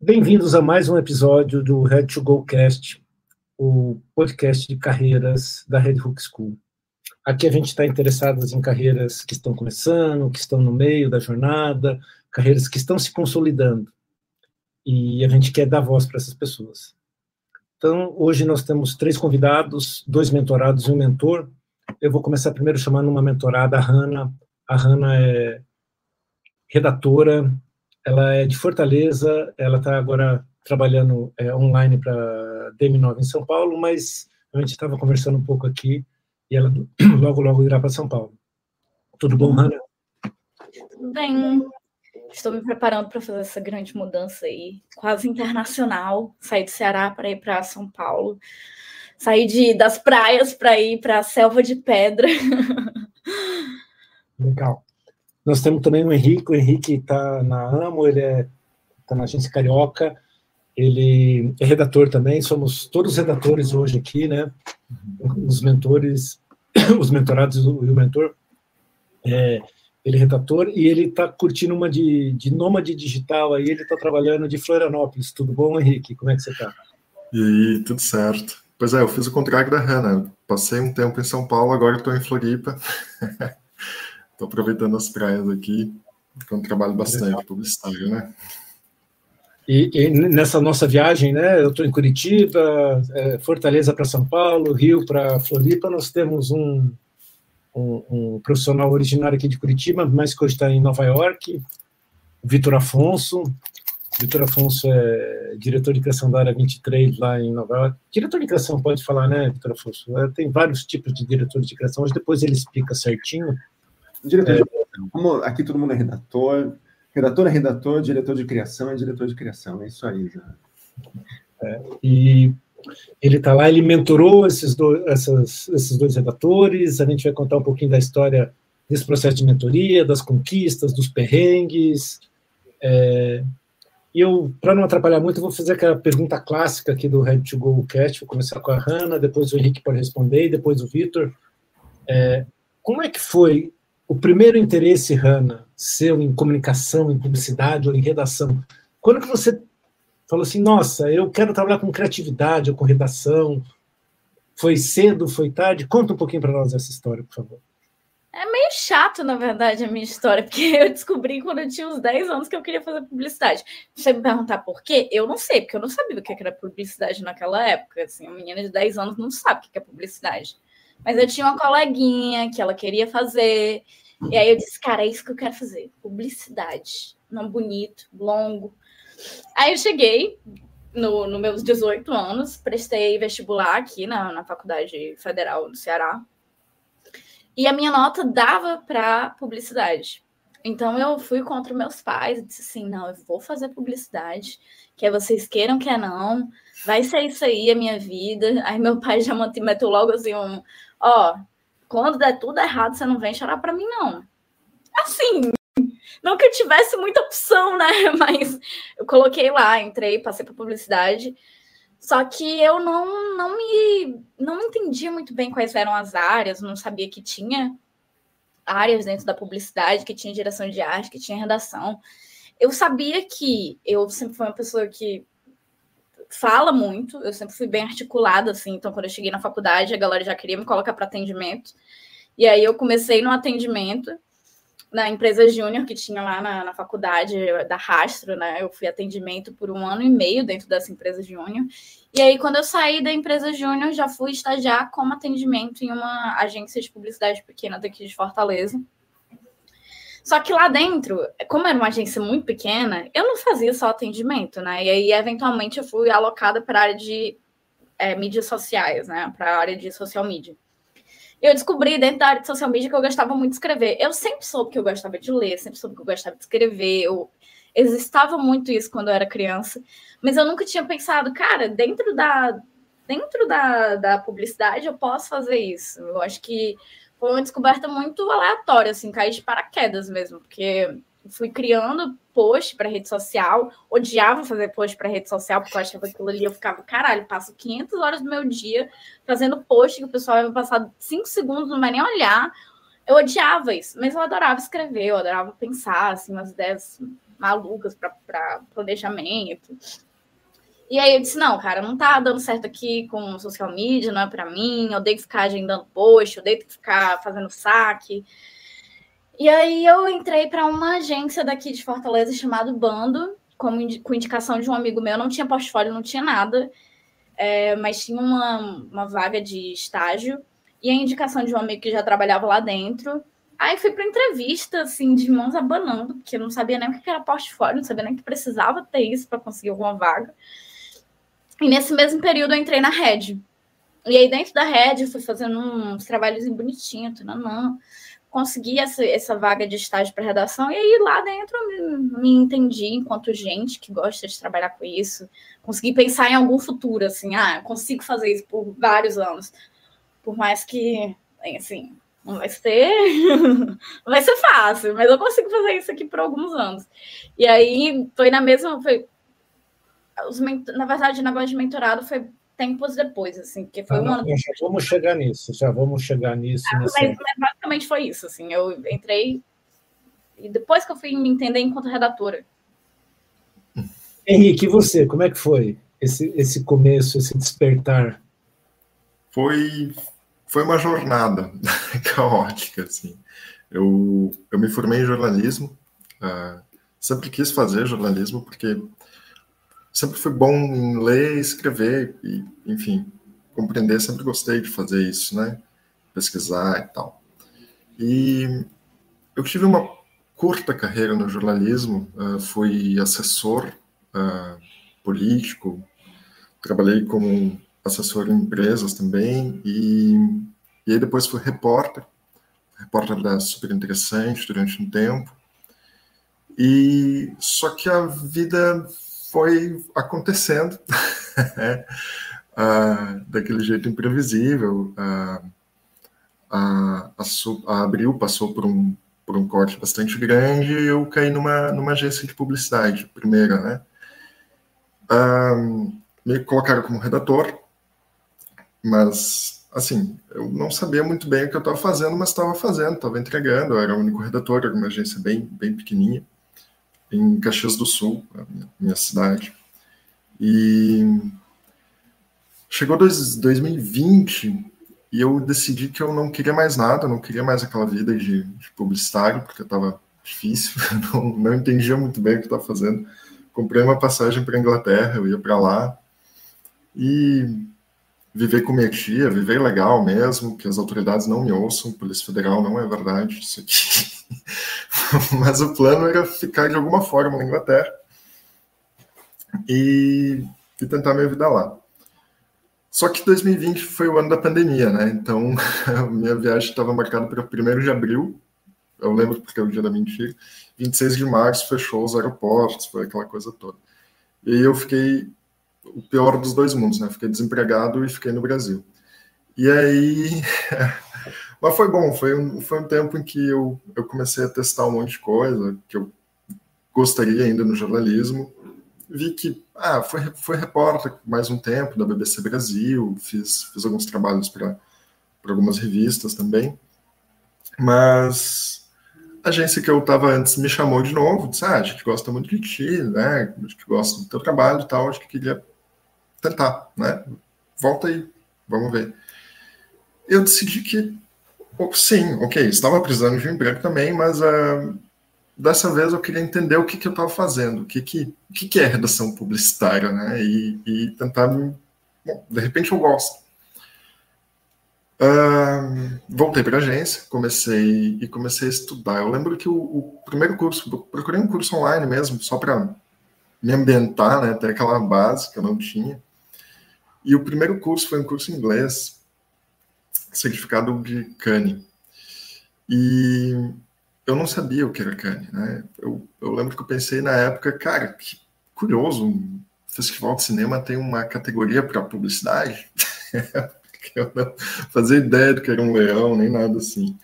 Bem-vindos a mais um episódio do Red to Go Cast, o podcast de carreiras da Red Hook School. Aqui a gente está interessado em carreiras que estão começando, que estão no meio da jornada, carreiras que estão se consolidando. E a gente quer dar voz para essas pessoas. Então, hoje nós temos 3 convidados, 2 mentorados e um mentor. Eu vou começar primeiro chamando uma mentorada, a Hannah. A Hannah é redatora, ela é de Fortaleza, ela está agora trabalhando online para DM9 em São Paulo, mas a gente estava conversando um pouco aqui e ela logo irá para São Paulo. Tudo bom, Hannah? Tudo bem. Estou me preparando para fazer essa grande mudança aí, quase internacional, sair do Ceará para ir para São Paulo, sair das praias para ir para a selva de pedra. Legal. Nós temos também o Henrique está na AMO, ele está na agência Carioca, ele é redator também, somos todos redatores hoje aqui, né? Os mentores, os mentorados e o mentor. Ele é redator e ele está curtindo uma de nômade digital, aí ele está trabalhando de Florianópolis. Tudo bom, Henrique? Como é que você está? E aí, tudo certo. Pois é, eu fiz o contrário da Hannah. Passei um tempo em São Paulo, agora estou em Floripa. Estou aproveitando as praias aqui, que eu trabalho bastante publicitário, né? E nessa nossa viagem, né? Eu estou em Curitiba, Fortaleza para São Paulo, Rio para Floripa. Nós temos um profissional originário aqui de Curitiba, mas que hoje está em Nova York, Vitor Afonso. Vitor Afonso é diretor de criação da área 23 lá em Nova York. Diretor de criação, pode falar, né, Vitor Afonso? Tem vários tipos de diretores de criação, mas depois ele explica certinho. Diretor de criação. Como aqui todo mundo é redator, redator é redator, diretor de criação é diretor de criação. É isso aí, já. E ele está lá, ele mentorou esses dois redatores. A gente vai contar um pouquinho da história desse processo de mentoria, das conquistas, dos perrengues. E eu, para não atrapalhar muito, eu vou fazer aquela pergunta clássica aqui do Red to Go Cast. Vou começar com a Hannah, depois o Henrique pode responder, e depois o Vitor. Como é que foi o primeiro interesse, Hannah, seu em comunicação, em publicidade ou em redação? Quando que você falou assim, nossa, eu quero trabalhar com criatividade ou com redação? Foi cedo, foi tarde? Conta um pouquinho para nós essa história, por favor. É meio chato, na verdade, a minha história, porque eu descobri quando eu tinha uns 10 anos que eu queria fazer publicidade. Você me perguntar por quê? Eu não sei, porque eu não sabia o que era publicidade naquela época. Assim, uma menina de 10 anos não sabe o que é publicidade. Mas eu tinha uma coleguinha que ela queria fazer, e aí eu disse, cara, é isso que eu quero fazer, publicidade. Nome bonito, longo. Aí eu cheguei, no meus 18 anos, prestei vestibular aqui na Faculdade Federal do Ceará, e a minha nota dava para publicidade. Então eu fui contra meus pais e disse assim, não, eu vou fazer publicidade, quer vocês queiram, quer não, vai ser isso aí a minha vida. Aí meu pai já meteu logo assim quando der tudo errado, você não vem chorar para mim, não. Assim, não que eu tivesse muita opção, né? Mas eu coloquei lá, entrei, passei para publicidade. Só que eu não entendia muito bem quais eram as áreas, não sabia que tinha áreas dentro da publicidade, que tinha direção de arte, que tinha redação. Eu sabia que eu sempre fui uma pessoa que fala muito, eu sempre fui bem articulada, assim, então quando eu cheguei na faculdade, a galera já queria me colocar para atendimento, e aí eu comecei no atendimento, na empresa júnior que tinha lá na faculdade da Rastro, né, eu fui atendimento por 1 ano e meio dentro dessa empresa júnior, e aí quando eu saí da empresa júnior, já fui estagiar como atendimento em uma agência de publicidade pequena daqui de Fortaleza. Só que lá dentro, como era uma agência muito pequena, eu não fazia só atendimento, né? E aí, eventualmente, eu fui alocada para a área de mídias sociais, né? Para a área de social media. Eu descobri dentro da área de social media que eu gostava muito de escrever. Eu sempre soube que eu gostava de ler, sempre soube que eu gostava de escrever. Existava muito isso quando eu era criança. Mas eu nunca tinha pensado, cara, dentro da publicidade eu posso fazer isso. Eu acho que foi uma descoberta muito aleatória, assim, cair de paraquedas mesmo, porque fui criando post para rede social, odiava fazer post para rede social, porque eu achava aquilo ali, eu ficava, caralho, passo 500 horas do meu dia fazendo post que o pessoal vai passar 5 segundos, não vai nem olhar. Eu odiava isso, mas eu adorava escrever, eu adorava pensar, assim, umas ideias malucas para planejamento. E aí eu disse, não, cara, não tá dando certo aqui com social media, não é para mim, eu odeio ficar agendando post, eu odeio ficar fazendo saque. E aí eu entrei para uma agência daqui de Fortaleza chamada Bando, com indicação de um amigo meu, não tinha portfólio, não tinha nada, mas tinha uma vaga de estágio, e a indicação de um amigo que já trabalhava lá dentro. Aí fui para entrevista, assim, de mãos abanando, porque eu não sabia nem o que era portfólio, não sabia nem que precisava ter isso para conseguir alguma vaga. E nesse mesmo período eu entrei na Red. E aí dentro da Red eu fui fazendo uns trabalhos bonitinhos, consegui essa vaga de estágio para redação, e aí lá dentro eu me entendi enquanto gente que gosta de trabalhar com isso, consegui pensar em algum futuro, assim, eu consigo fazer isso por vários anos, por mais que, assim, não vai ser fácil, mas eu consigo fazer isso aqui por alguns anos. E aí foi na verdade, o negócio de mentorado foi tempos depois, assim, porque foi um ano. Já vamos chegar nisso. Mas basicamente foi isso, assim, eu entrei e depois que eu fui me entender enquanto redatora. Henrique, e você, como é que foi esse começo, esse despertar? Foi uma jornada caótica, assim. Eu me formei em jornalismo, sempre quis fazer jornalismo, porque sempre fui bom em ler, escrever, e, enfim, compreender, sempre gostei de fazer isso, né? Pesquisar e tal. E eu tive uma curta carreira no jornalismo, fui assessor político, trabalhei como assessor em empresas também, e aí depois fui repórter era super interessante durante um tempo, e só que a vida foi acontecendo daquele jeito imprevisível. A Abril passou por um corte bastante grande e eu caí numa agência de publicidade, primeira, né? Me colocaram como redator, mas, assim, eu não sabia muito bem o que eu estava fazendo, mas estava entregando, eu era o único redator, era uma agência bem, bem pequenininha, em Caxias do Sul, a minha cidade. E chegou 2020 e eu decidi que eu não queria mais nada, não queria mais aquela vida de publicitário, porque estava difícil, não entendia muito bem o que estava fazendo. Comprei uma passagem para a Inglaterra, eu ia para lá e viver com minha tia, viver legal mesmo, que as autoridades não me ouçam, Polícia Federal não é verdade, isso aqui. Mas o plano era ficar de alguma forma na Inglaterra e tentar minha vida lá. Só que 2020 foi o ano da pandemia, né? Então, a minha viagem estava marcada para 1º de abril, eu lembro porque é o dia da mentira, 26 de março fechou os aeroportos, foi aquela coisa toda. E aí eu fiquei o pior dos dois mundos, né? Fiquei desempregado e fiquei no Brasil. E aí... Mas foi bom, foi um tempo em que eu comecei a testar um monte de coisa que eu gostaria ainda no jornalismo. Vi que fui repórter mais um tempo da BBC Brasil, fiz alguns trabalhos para algumas revistas também. Mas a agência que eu estava antes me chamou de novo, disse, a gente gosta muito de ti, né? A gente gosta do teu trabalho e tal, acho que queria tentar, né? Volta aí, vamos ver. Eu decidi que sim, ok, estava precisando de um emprego também, mas dessa vez eu queria entender o que eu estava fazendo, o que é redação publicitária, né? E tentar, bom, de repente eu gosto. Voltei para a agência, comecei a estudar. Eu lembro que o primeiro curso, procurei um curso online mesmo, só para me ambientar, né? Ter aquela base que eu não tinha. E o primeiro curso foi um curso em inglês, certificado de Cannes. E eu não sabia o que era Cannes, né? Eu lembro que eu pensei na época, cara, que curioso, um festival de cinema tem uma categoria para publicidade. Eu não fazia ideia do que era um leão, nem nada assim.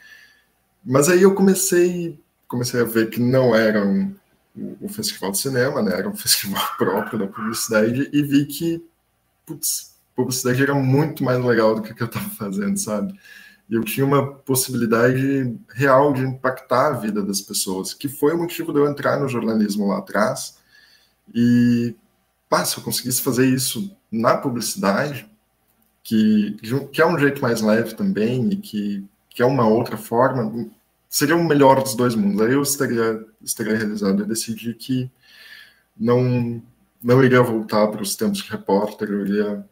Mas aí eu comecei a ver que não era um festival de cinema, né? Era um festival próprio da publicidade, e vi que, putz, publicidade era muito mais legal do que eu estava fazendo, sabe? E eu tinha uma possibilidade real de impactar a vida das pessoas, que foi o motivo de eu entrar no jornalismo lá atrás. E, se eu conseguisse fazer isso na publicidade, que é um jeito mais leve também, e que é uma outra forma, seria o melhor dos dois mundos. Aí eu estaria realizado. Eu decidi que não iria voltar para os tempos de repórter, eu iria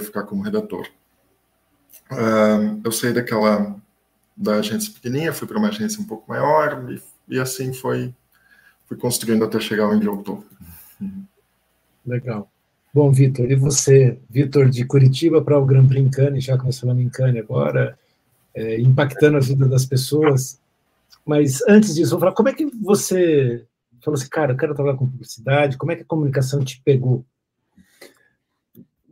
ficar como redator. Eu saí da agência pequenininha, fui para uma agência um pouco maior, e assim fui construindo até chegar onde eu estou. Legal. Bom, Vitor, e você, Vitor, de Curitiba para o Grand Prix em Cannes, já que nós falamos em Cannes agora, impactando a vida das pessoas, mas antes disso, vou falar, como é que você falou assim, cara, eu quero trabalhar com publicidade, como é que a comunicação te pegou?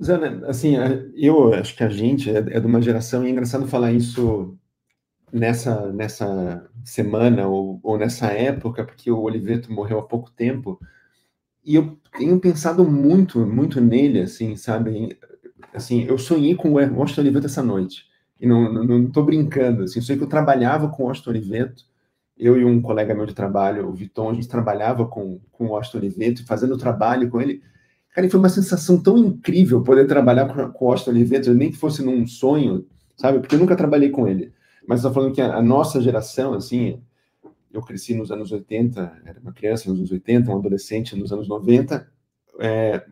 Zana, assim, eu acho que a gente é de uma geração, e é engraçado falar isso nessa semana ou nessa época, porque o Oliveto morreu há pouco tempo, e eu tenho pensado muito, muito nele, assim, sabe? Assim, eu sonhei com o Washington Oliveto essa noite, e não tô brincando, assim, eu sei que eu trabalhava com o Washington Oliveto, eu e um colega meu de trabalho, o Viton, a gente trabalhava com o Washington Oliveto, fazendo trabalho com ele. Cara, e foi uma sensação tão incrível poder trabalhar com o Washington Oliveto, nem que fosse num sonho, sabe? Porque eu nunca trabalhei com ele. Mas estou falando que a nossa geração, assim, eu cresci nos anos 80, era uma criança nos anos 80, um adolescente nos anos 90,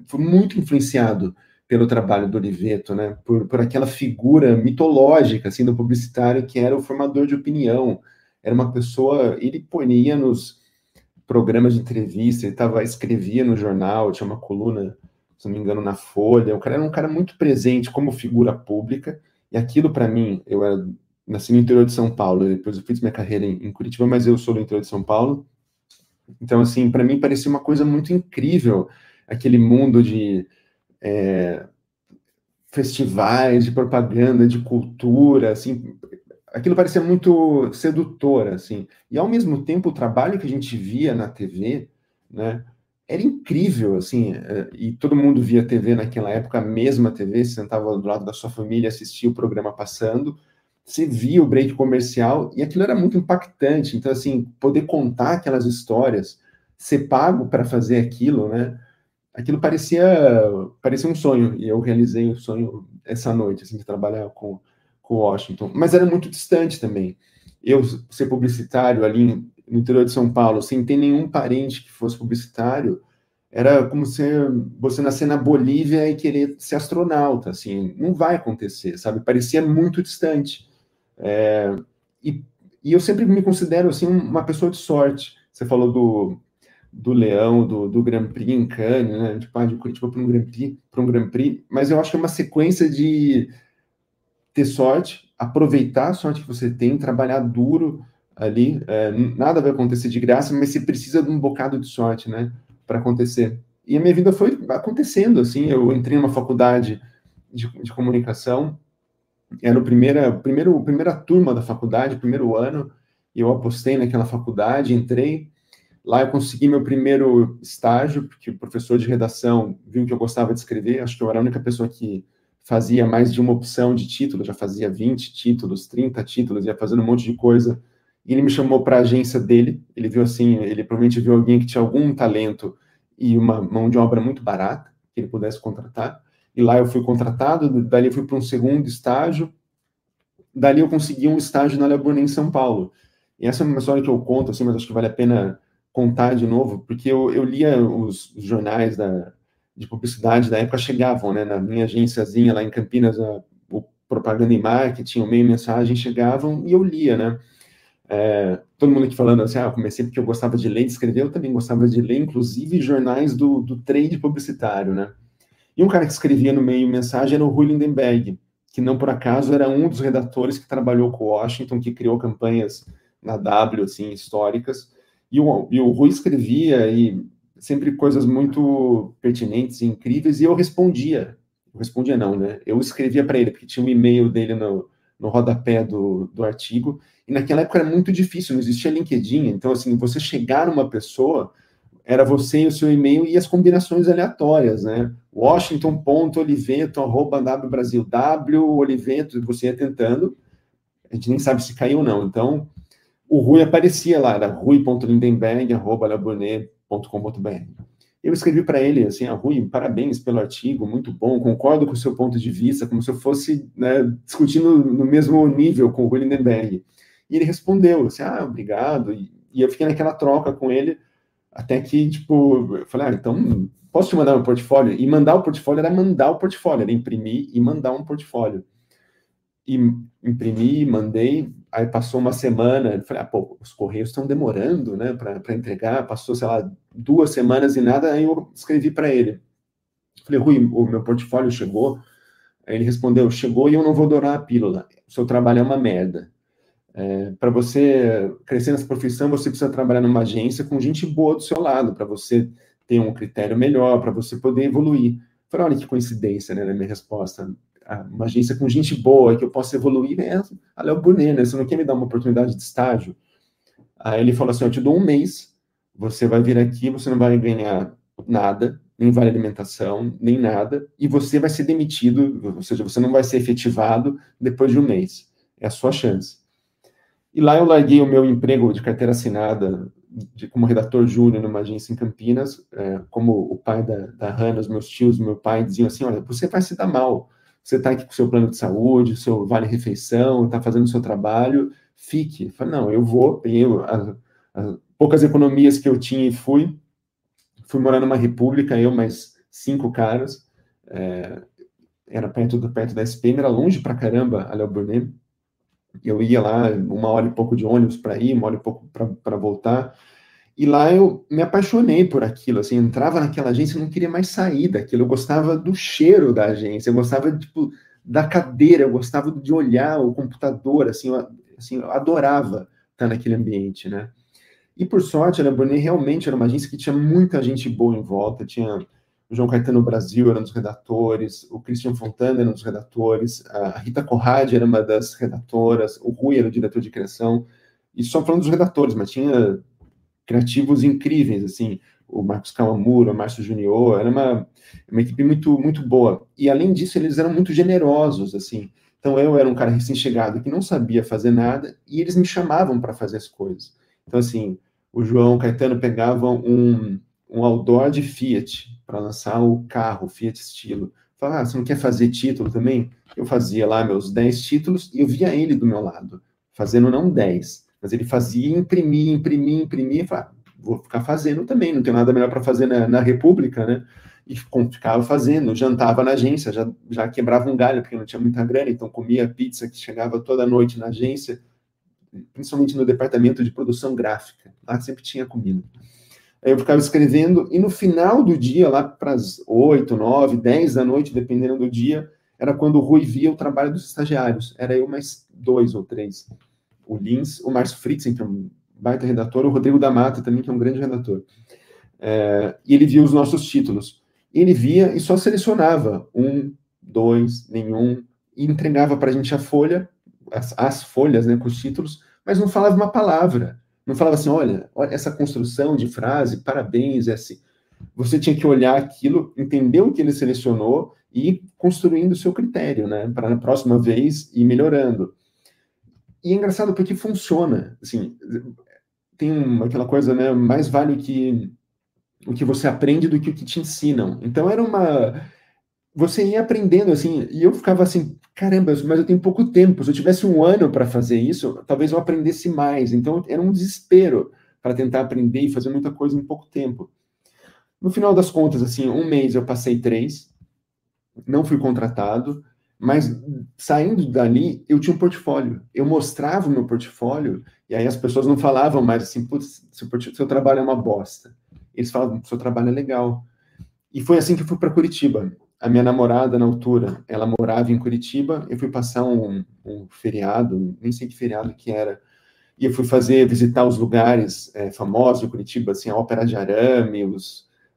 foi muito influenciado pelo trabalho do Oliveto, né? Por aquela figura mitológica, assim, do publicitário que era o formador de opinião. Era uma pessoa, ele ia nos programas de entrevista, ele escrevia no jornal, tinha uma coluna, se não me engano, na Folha. O cara era um cara muito presente como figura pública, e aquilo para mim, nasci no interior de São Paulo, depois eu fiz minha carreira em Curitiba, mas eu sou do interior de São Paulo. Então, assim, para mim parecia uma coisa muito incrível, aquele mundo de festivais, de propaganda, de cultura, assim, aquilo parecia muito sedutor, assim. E, ao mesmo tempo, o trabalho que a gente via na TV, né, era incrível, assim, e todo mundo via TV naquela época, a mesma TV, você sentava do lado da sua família, assistia o programa passando, você via o break comercial, e aquilo era muito impactante. Então, assim, poder contar aquelas histórias, ser pago para fazer aquilo, né, aquilo parecia um sonho, e eu realizei o sonho essa noite, assim, de trabalhar com Washington, mas era muito distante também. Eu ser publicitário ali no interior de São Paulo, sem ter nenhum parente que fosse publicitário, era como se você nascer na Bolívia e querer ser astronauta, assim, não vai acontecer, sabe? Parecia muito distante. E eu sempre me considero, assim, uma pessoa de sorte. Você falou do Leão, do Grand Prix em Cannes, né? De Curitiba para um Grand Prix, mas eu acho que é uma sequência de ter sorte, aproveitar a sorte que você tem, trabalhar duro ali, nada vai acontecer de graça, mas você precisa de um bocado de sorte, né, para acontecer. E a minha vida foi acontecendo, assim, eu entrei numa faculdade de comunicação, era a primeira turma da faculdade, primeiro ano, e eu apostei naquela faculdade, entrei, lá eu consegui meu primeiro estágio, porque o professor de redação viu que eu gostava de escrever, acho que eu era a única pessoa que fazia mais de uma opção de título, já fazia 20 títulos, 30 títulos, ia fazendo um monte de coisa, e ele me chamou para a agência dele, ele viu assim, ele provavelmente viu alguém que tinha algum talento e uma mão de obra muito barata, que ele pudesse contratar, e lá eu fui contratado, dali eu fui para um segundo estágio, dali eu consegui um estágio na Le Bournet em São Paulo, e essa é uma história que eu conto, assim, mas acho que vale a pena contar de novo, porque eu lia os jornais de publicidade da época, chegavam, né, na minha agênciazinha lá em Campinas, o Propaganda e Marketing, o Meio Mensagem, chegavam e eu lia, né, todo mundo aqui falando assim, eu comecei porque eu gostava de ler e escrever, eu também gostava de ler, inclusive jornais do trade publicitário, né, e um cara que escrevia no Meio Mensagem era o Rui Lindenberg, que não por acaso era um dos redatores que trabalhou com o Washington, que criou campanhas na W, assim, históricas, e o Rui escrevia e sempre coisas muito pertinentes e incríveis, e eu respondia não, né? Eu escrevia para ele, porque tinha um e-mail dele no rodapé do artigo, e naquela época era muito difícil, não existia LinkedIn, então, assim, você chegar numa pessoa, era você e o seu e-mail e as combinações aleatórias, né? Washington.oliveto@wbrasilw, Oliveto, você ia tentando, a gente nem sabe se caiu ou não. Então, o Rui aparecia lá, era rui.lindenberg@leburnet.com.br. Eu escrevi para ele assim, Rui, parabéns pelo artigo, muito bom, concordo com o seu ponto de vista, como se eu fosse, né, discutindo no mesmo nível com o Rui Lindenberg. E ele respondeu assim, obrigado, e eu fiquei naquela troca com ele, até que, tipo, eu falei, então, posso te mandar meu portfólio? E mandar o portfólio era mandar o portfólio, era imprimir e mandar um portfólio. E imprimi, mandei, aí passou uma semana, eu falei, os correios estão demorando, né, para entregar, passou, sei lá, 2 semanas e nada, aí eu escrevi para ele. Falei, Rui, o meu portfólio chegou? Aí ele respondeu, chegou e eu não vou dourar a pílula, o seu trabalho é uma merda. Para você crescer nessa profissão, você precisa trabalhar numa agência com gente boa do seu lado, para você ter um critério melhor, para você poder evoluir. Eu falei, olha que coincidência, né, na minha resposta. Uma agência com gente boa, que eu possa evoluir, a Léo Burnet, né? Você não quer me dar uma oportunidade de estágio? Aí ele falou assim, eu te dou 1 mês, você vai vir aqui, você não vai ganhar nada, nem vale alimentação, nem nada, e você vai ser demitido, ou seja, você não vai ser efetivado depois de 1 mês. É a sua chance. E lá eu larguei o meu emprego de carteira assinada como redator júnior numa agência em Campinas, como o pai da Hannah, os meus tios, meu pai diziam assim, olha, você vai se dar mal, você está aqui com o seu plano de saúde, o seu vale-refeição, está fazendo o seu trabalho, fique. Eu falei, não, eu vou, peguei as poucas economias que eu tinha e fui morar numa república, eu mais 5 caras, era perto da SPM, era longe pra caramba a Léo Burnet, eu ia lá 1 hora e pouco de ônibus para ir, 1 hora e pouco para voltar, e lá eu me apaixonei por aquilo, assim, entrava naquela agência e não queria mais sair daquilo, eu gostava do cheiro da agência, eu gostava, tipo, da cadeira, eu gostava de olhar o computador, assim, eu adorava estar naquele ambiente, né? E, por sorte, a Léo Burnet realmente era uma agência que tinha muita gente boa em volta, tinha o João Caetano Brasil era um dos redatores, o Christian Fontana era um dos redatores, a Rita Corradi era uma das redatoras, o Rui era o diretor de criação, e só falando dos redatores, mas tinha criativos incríveis, assim, o Marcos Kawamura, o Márcio Junior, era uma equipe muito, muito boa. E, além disso, eles eram muito generosos, assim. Então, eu era um cara recém-chegado que não sabia fazer nada, e eles me chamavam para fazer as coisas. Então, assim, o João Caetano pegava um outdoor de Fiat para lançar o carro, Fiat Stilo. Falava, você não quer fazer título também? Eu fazia lá meus 10 títulos, e eu via ele do meu lado, fazendo não 10, mas ele fazia, imprimia, e falava, vou ficar fazendo também, não tenho nada melhor para fazer na República, né? E ficava fazendo, jantava na agência, já quebrava um galho, porque não tinha muita grana, então comia pizza que chegava toda noite na agência, principalmente no departamento de produção gráfica, lá sempre tinha comida. Aí eu ficava escrevendo, e no final do dia, lá para as 8, 9, 10 da noite, dependendo do dia, era quando o Rui via o trabalho dos estagiários, era eu mais 2 ou 3. O Lins, o Márcio Fritzen, que é um baita redator, o Rodrigo da Mata também, que é um grande redator. E ele via os nossos títulos. Ele via e só selecionava 1, 2, nenhum, e entregava para a gente a folha, as folhas, né, com os títulos, mas não falava uma palavra. Não falava assim, olha essa construção de frase, parabéns, é assim. Você tinha que olhar aquilo, entender o que ele selecionou e ir construindo o seu critério, né, para na próxima vez ir melhorando. E é engraçado porque funciona, assim, tem aquela coisa, né, mais vale o que você aprende do que o que te ensinam. Então você ia aprendendo, assim, e eu ficava assim, caramba, mas eu tenho pouco tempo, se eu tivesse 1 ano para fazer isso, talvez eu aprendesse mais. Então era um desespero para tentar aprender e fazer muita coisa em pouco tempo. No final das contas, assim, 1 mês eu passei 3, não fui contratado, mas saindo dali, eu tinha um portfólio. Eu mostrava o meu portfólio, e aí as pessoas não falavam mais assim, putz, seu trabalho é uma bosta. Eles falavam, seu trabalho é legal. E foi assim que eu fui para Curitiba. A minha namorada, na altura, ela morava em Curitiba, eu fui passar um feriado, nem sei que feriado que era, e eu fui visitar os lugares famosos de Curitiba, assim, a Ópera de Arame,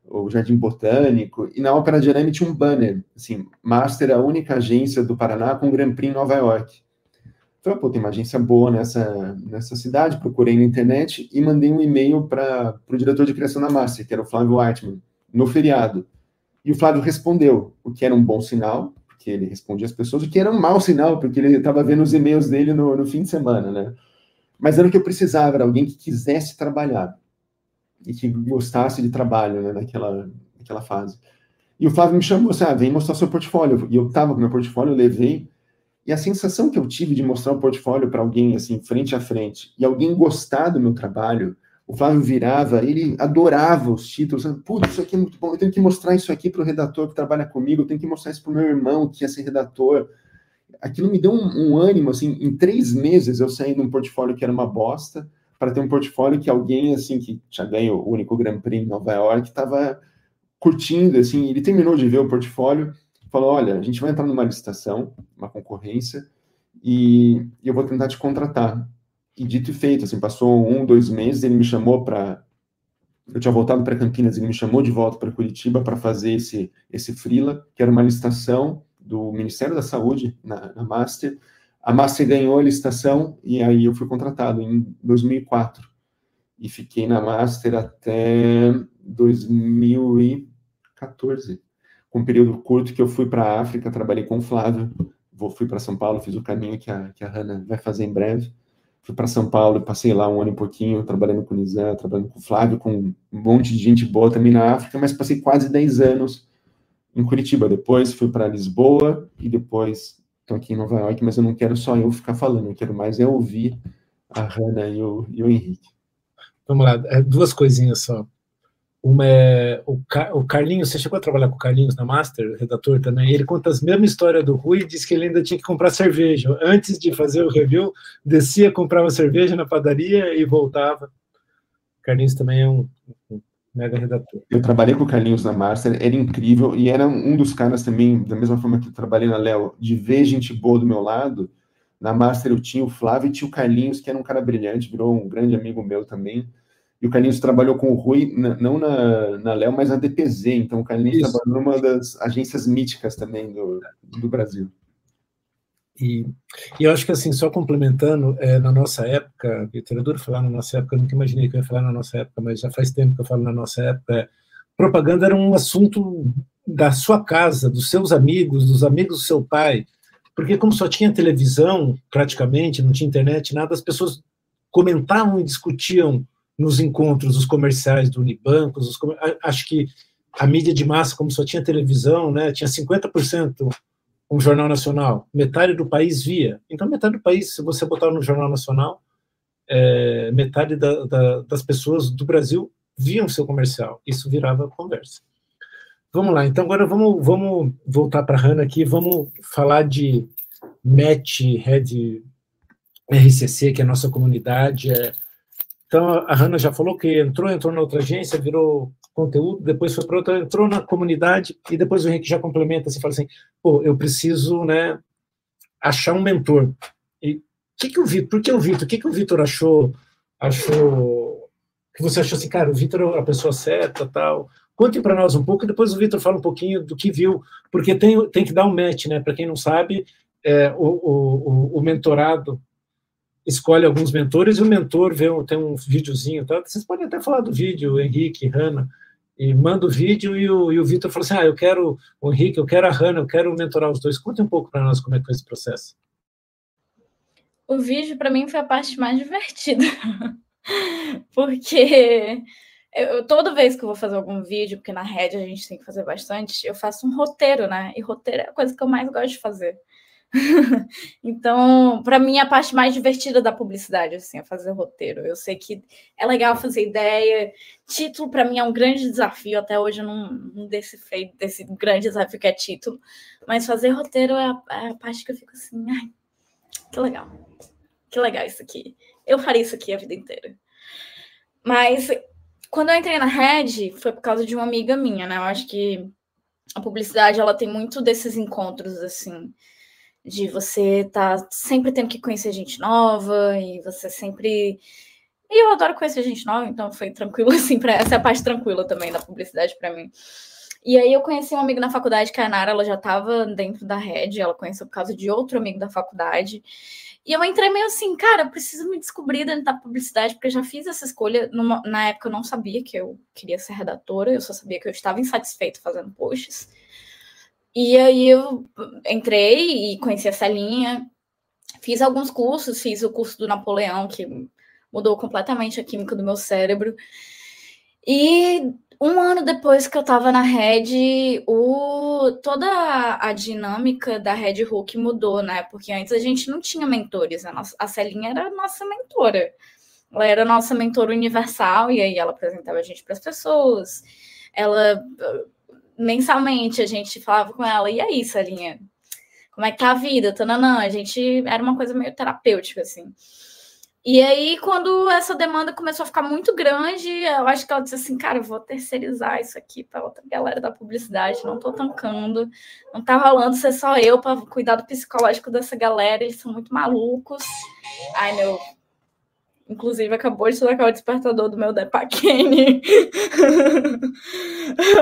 o Jardim Botânico, e na Ópera de Arame tinha um banner, assim, Master, a única agência do Paraná com Grand Prix em Nova York. Falei, tem uma agência boa nessa cidade, procurei na internet e mandei um e-mail para o diretor de criação da Master, que era o Flávio Whiteman, no feriado. E o Flávio respondeu, o que era um bom sinal, porque porque ele respondia as pessoas, o que era um mau sinal, porque ele estava vendo os e-mails dele no fim de semana, né? Mas era o que eu precisava, era alguém que quisesse trabalhar e que gostasse de trabalho, né, naquela fase. E o Flávio me chamou, assim, vem mostrar seu portfólio. E eu estava com meu portfólio, eu levei, e a sensação que eu tive de mostrar o portfólio para alguém, assim, frente a frente, e alguém gostar do meu trabalho, o Flávio virava, ele adorava os títulos, putz, isso aqui é muito bom, eu tenho que mostrar isso aqui para o redator que trabalha comigo, eu tenho que mostrar isso para o meu irmão que ia ser redator. Aquilo me deu um ânimo, assim, em 3 meses eu saí de um portfólio que era uma bosta, para ter um portfólio que alguém, assim, que tinha ganho o único Grand Prix em Nova York, estava curtindo, assim, ele terminou de ver o portfólio, falou, olha, a gente vai entrar numa licitação, uma concorrência, e eu vou tentar te contratar. E dito e feito, assim, passou 1, 2 meses, ele me chamou para... Eu tinha voltado para Campinas, ele me chamou de volta para Curitiba para fazer esse freela, que era uma licitação do Ministério da Saúde, na Master. A Master ganhou a licitação, e aí eu fui contratado em 2004. E fiquei na Master até 2014, com um período curto que eu fui para a África, trabalhei com o Flávio, fui para São Paulo, fiz o caminho que a Hannah vai fazer em breve. Fui para São Paulo, passei lá 1 ano e pouquinho, trabalhando com o Nizam, trabalhando com o Flávio, com um monte de gente boa também na África, mas passei quase 10 anos em Curitiba. Depois fui para Lisboa e depois estou aqui em Nova York, mas eu não quero só eu ficar falando, eu quero mais ouvir a Hannah e o Henrique. Vamos lá, 2 coisinhas só. Uma é o Carlinhos, você chegou a trabalhar com o Carlinhos na Master, redator também, ele conta a mesma história do Rui, diz que ele ainda tinha que comprar cerveja. Antes de fazer o review, descia, comprava cerveja na padaria e voltava. O Carlinhos também é um mega redator. Eu trabalhei com o Carlinhos na Master, era incrível, e era um dos caras também, da mesma forma que eu trabalhei na Léo, de ver gente boa do meu lado. Na Master eu tinha o Flávio e tinha o Carlinhos, que era um cara brilhante, virou um grande amigo meu também. E o Carlinhos trabalhou com o Rui, não na Léo, mas na DPZ. Então o Carlinhos trabalhou numa das agências míticas também do Brasil. E eu acho que, assim, só complementando, na nossa época, Vitor, é duro falar na nossa época, eu nunca imaginei que eu ia falar na nossa época, mas já faz tempo que eu falo na nossa época, propaganda era um assunto da sua casa, dos seus amigos, dos amigos do seu pai, porque como só tinha televisão, praticamente, não tinha internet, nada, as pessoas comentavam e discutiam nos encontros, os comerciais do Unibanco, acho que a mídia de massa, como só tinha televisão, né, tinha 50% um jornal nacional, metade do país via. Então, metade do país, se você botar no Jornal Nacional, metade das pessoas do Brasil viam seu comercial. Isso virava conversa. Vamos lá, então agora vamos voltar para a Hannah aqui, vamos falar de MET, Red RCC, que é a nossa comunidade. Então, a Hannah já falou que entrou na outra agência, virou conteúdo, depois foi para outra, entrou na comunidade, e depois o Henrique já complementa, você fala assim, pô, eu preciso, né, achar um mentor. E por que o Vitor achou, que você achou assim, cara, o Vitor é a pessoa certa, tal. Conte para nós um pouco, e depois o Vitor fala um pouquinho do que viu, porque tem que dar um match, né, para quem não sabe, o mentorado escolhe alguns mentores, e o mentor tem um videozinho, tá? Vocês podem até falar do vídeo, Henrique, Hannah, e manda o vídeo, e o Vitor falou assim, eu quero o Henrique, eu quero a Hannah, eu quero mentorar os dois. Conte um pouco para nós como é que foi esse processo. O vídeo, para mim, foi a parte mais divertida, porque toda vez que eu vou fazer algum vídeo, porque na Red a gente tem que fazer bastante, eu faço um roteiro, né? E roteiro é a coisa que eu mais gosto de fazer. Então, para mim, a parte mais divertida da publicidade, assim, é fazer roteiro. Eu sei que é legal fazer ideia. Título, para mim, é um grande desafio. Até hoje eu não decifrei desse grande desafio que é título. Mas fazer roteiro é a parte que eu fico assim, ai, que legal. Que legal isso aqui. Eu faria isso aqui a vida inteira. Mas quando eu entrei na Red, foi por causa de uma amiga minha, né? Eu acho que a publicidade, ela tem muito desses encontros, assim, de você tá sempre tendo que conhecer gente nova, e você sempre... E eu adoro conhecer gente nova, então foi tranquilo, assim, essa é a parte tranquila também da publicidade para mim. E aí eu conheci um amigo na faculdade, que a Nara, ela já estava dentro da Red, ela conheceu por causa de outro amigo da faculdade, e eu entrei meio assim, cara, eu preciso me descobrir dentro da publicidade, porque eu já fiz essa escolha, na época eu não sabia que eu queria ser redatora, eu só sabia que eu estava insatisfeita fazendo posts. E aí eu entrei e conheci essa linha, fiz alguns cursos, fiz o curso do Napoleão, que mudou completamente a química do meu cérebro. E um ano depois que eu estava na Red, toda a dinâmica da Red Hook mudou, né? Porque antes a gente não tinha mentores, a Celinha era a nossa mentora. Ela era a nossa mentora universal, e aí ela apresentava a gente para as pessoas. Ela, mensalmente, a gente falava com ela, e aí, Celinha? Como é que tá a vida? Tananã. A gente era uma coisa meio terapêutica, assim. E aí, quando essa demanda começou a ficar muito grande, eu acho que ela disse assim, cara, eu vou terceirizar isso aqui para outra galera da publicidade, não tô tancando, não tá rolando ser só eu para cuidar do psicológico dessa galera, eles são muito malucos. Ai, meu... Inclusive, acabou de tocar o despertador do meu Depakene.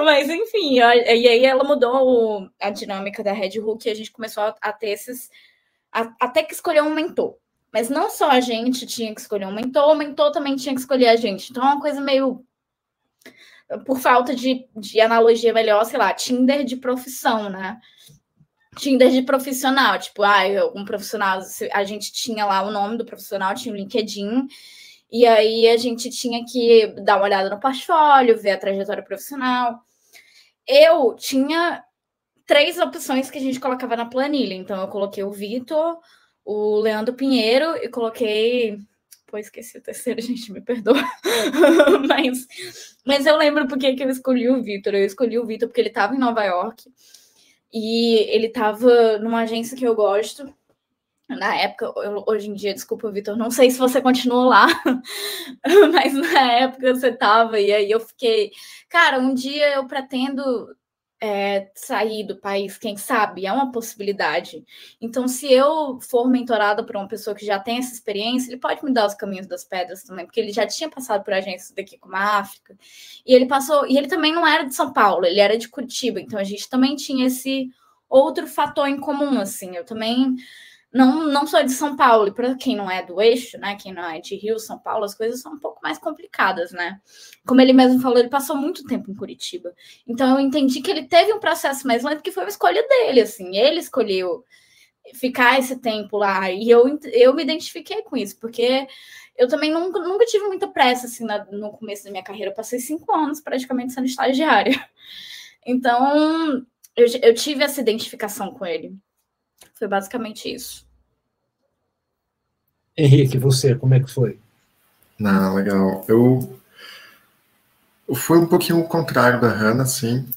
Mas, enfim, e aí ela mudou a dinâmica da Red Hook e a gente começou a ter até que escolher um mentor. Mas não só a gente tinha que escolher um mentor, o mentor também tinha que escolher a gente. Então, é uma coisa meio... Por falta de analogia melhor, sei lá, Tinder de profissão, né? Tinder de profissional, tipo, um profissional, a gente tinha lá o nome do profissional, tinha o LinkedIn, e aí a gente tinha que dar uma olhada no portfólio, ver a trajetória profissional. Eu tinha 3 opções que a gente colocava na planilha, então eu coloquei o Vitor, o Leandro Pinheiro e coloquei... Pô, esqueci o terceiro, gente, me perdoa. mas eu lembro porque eu escolhi o Vitor. Eu escolhi o Vitor porque ele estava em Nova York e ele estava numa agência que eu gosto. Na época, hoje em dia, desculpa, Vitor, não sei se você continua lá, mas na época você estava, e aí eu fiquei... Cara, um dia eu pretendo... sair do país, quem sabe, é uma possibilidade. Então, se eu for mentorada por uma pessoa que já tem essa experiência, ele pode me dar os caminhos das pedras também, porque ele já tinha passado por agências daqui como a África, e ele também não era de São Paulo, ele era de Curitiba, então a gente também tinha esse outro fator em comum, assim, eu também não sou de São Paulo, e para quem não é do eixo, né, quem não é de Rio, São Paulo, as coisas são um pouco mais complicadas, né? Como ele mesmo falou, ele passou muito tempo em Curitiba. Então eu entendi que ele teve um processo mais lento, que foi uma escolha dele, assim, ele escolheu ficar esse tempo lá, e eu me identifiquei com isso, porque eu também nunca tive muita pressa, assim, no começo da minha carreira, eu passei 5 anos praticamente sendo estagiária. Então, eu tive essa identificação com ele. Foi basicamente isso. Henrique, você, como é que foi? Não, legal. Eu fui um pouquinho o contrário da Hannah, sim,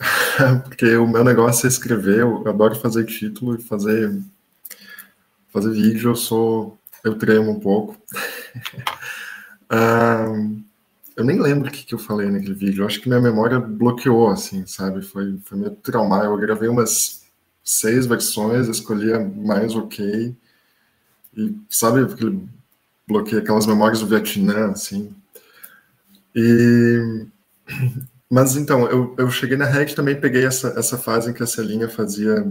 porque o meu negócio é escrever, eu adoro fazer título e fazer vídeo, eu tremo um pouco. Eu nem lembro o que eu falei naquele vídeo, eu acho que minha memória bloqueou, assim, sabe, foi meio traumar, eu gravei umas 6 versões, escolhi a mais ok, e sabe, aquele bloqueio, aquelas memórias do Vietnã, assim, mas então, eu cheguei na Red, também peguei essa fase em que a Celinha fazia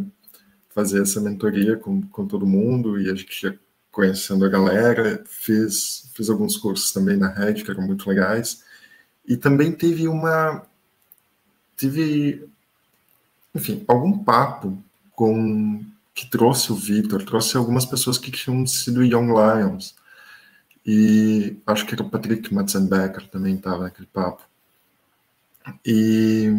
essa mentoria com todo mundo, e a gente ia conhecendo a galera, fiz alguns cursos também na Red, que eram muito legais, e também teve enfim, algum papo que trouxe o Vitor, trouxe algumas pessoas que tinham sido Young Lions, e acho que era o Patrick Matzenbecker também estava naquele papo. E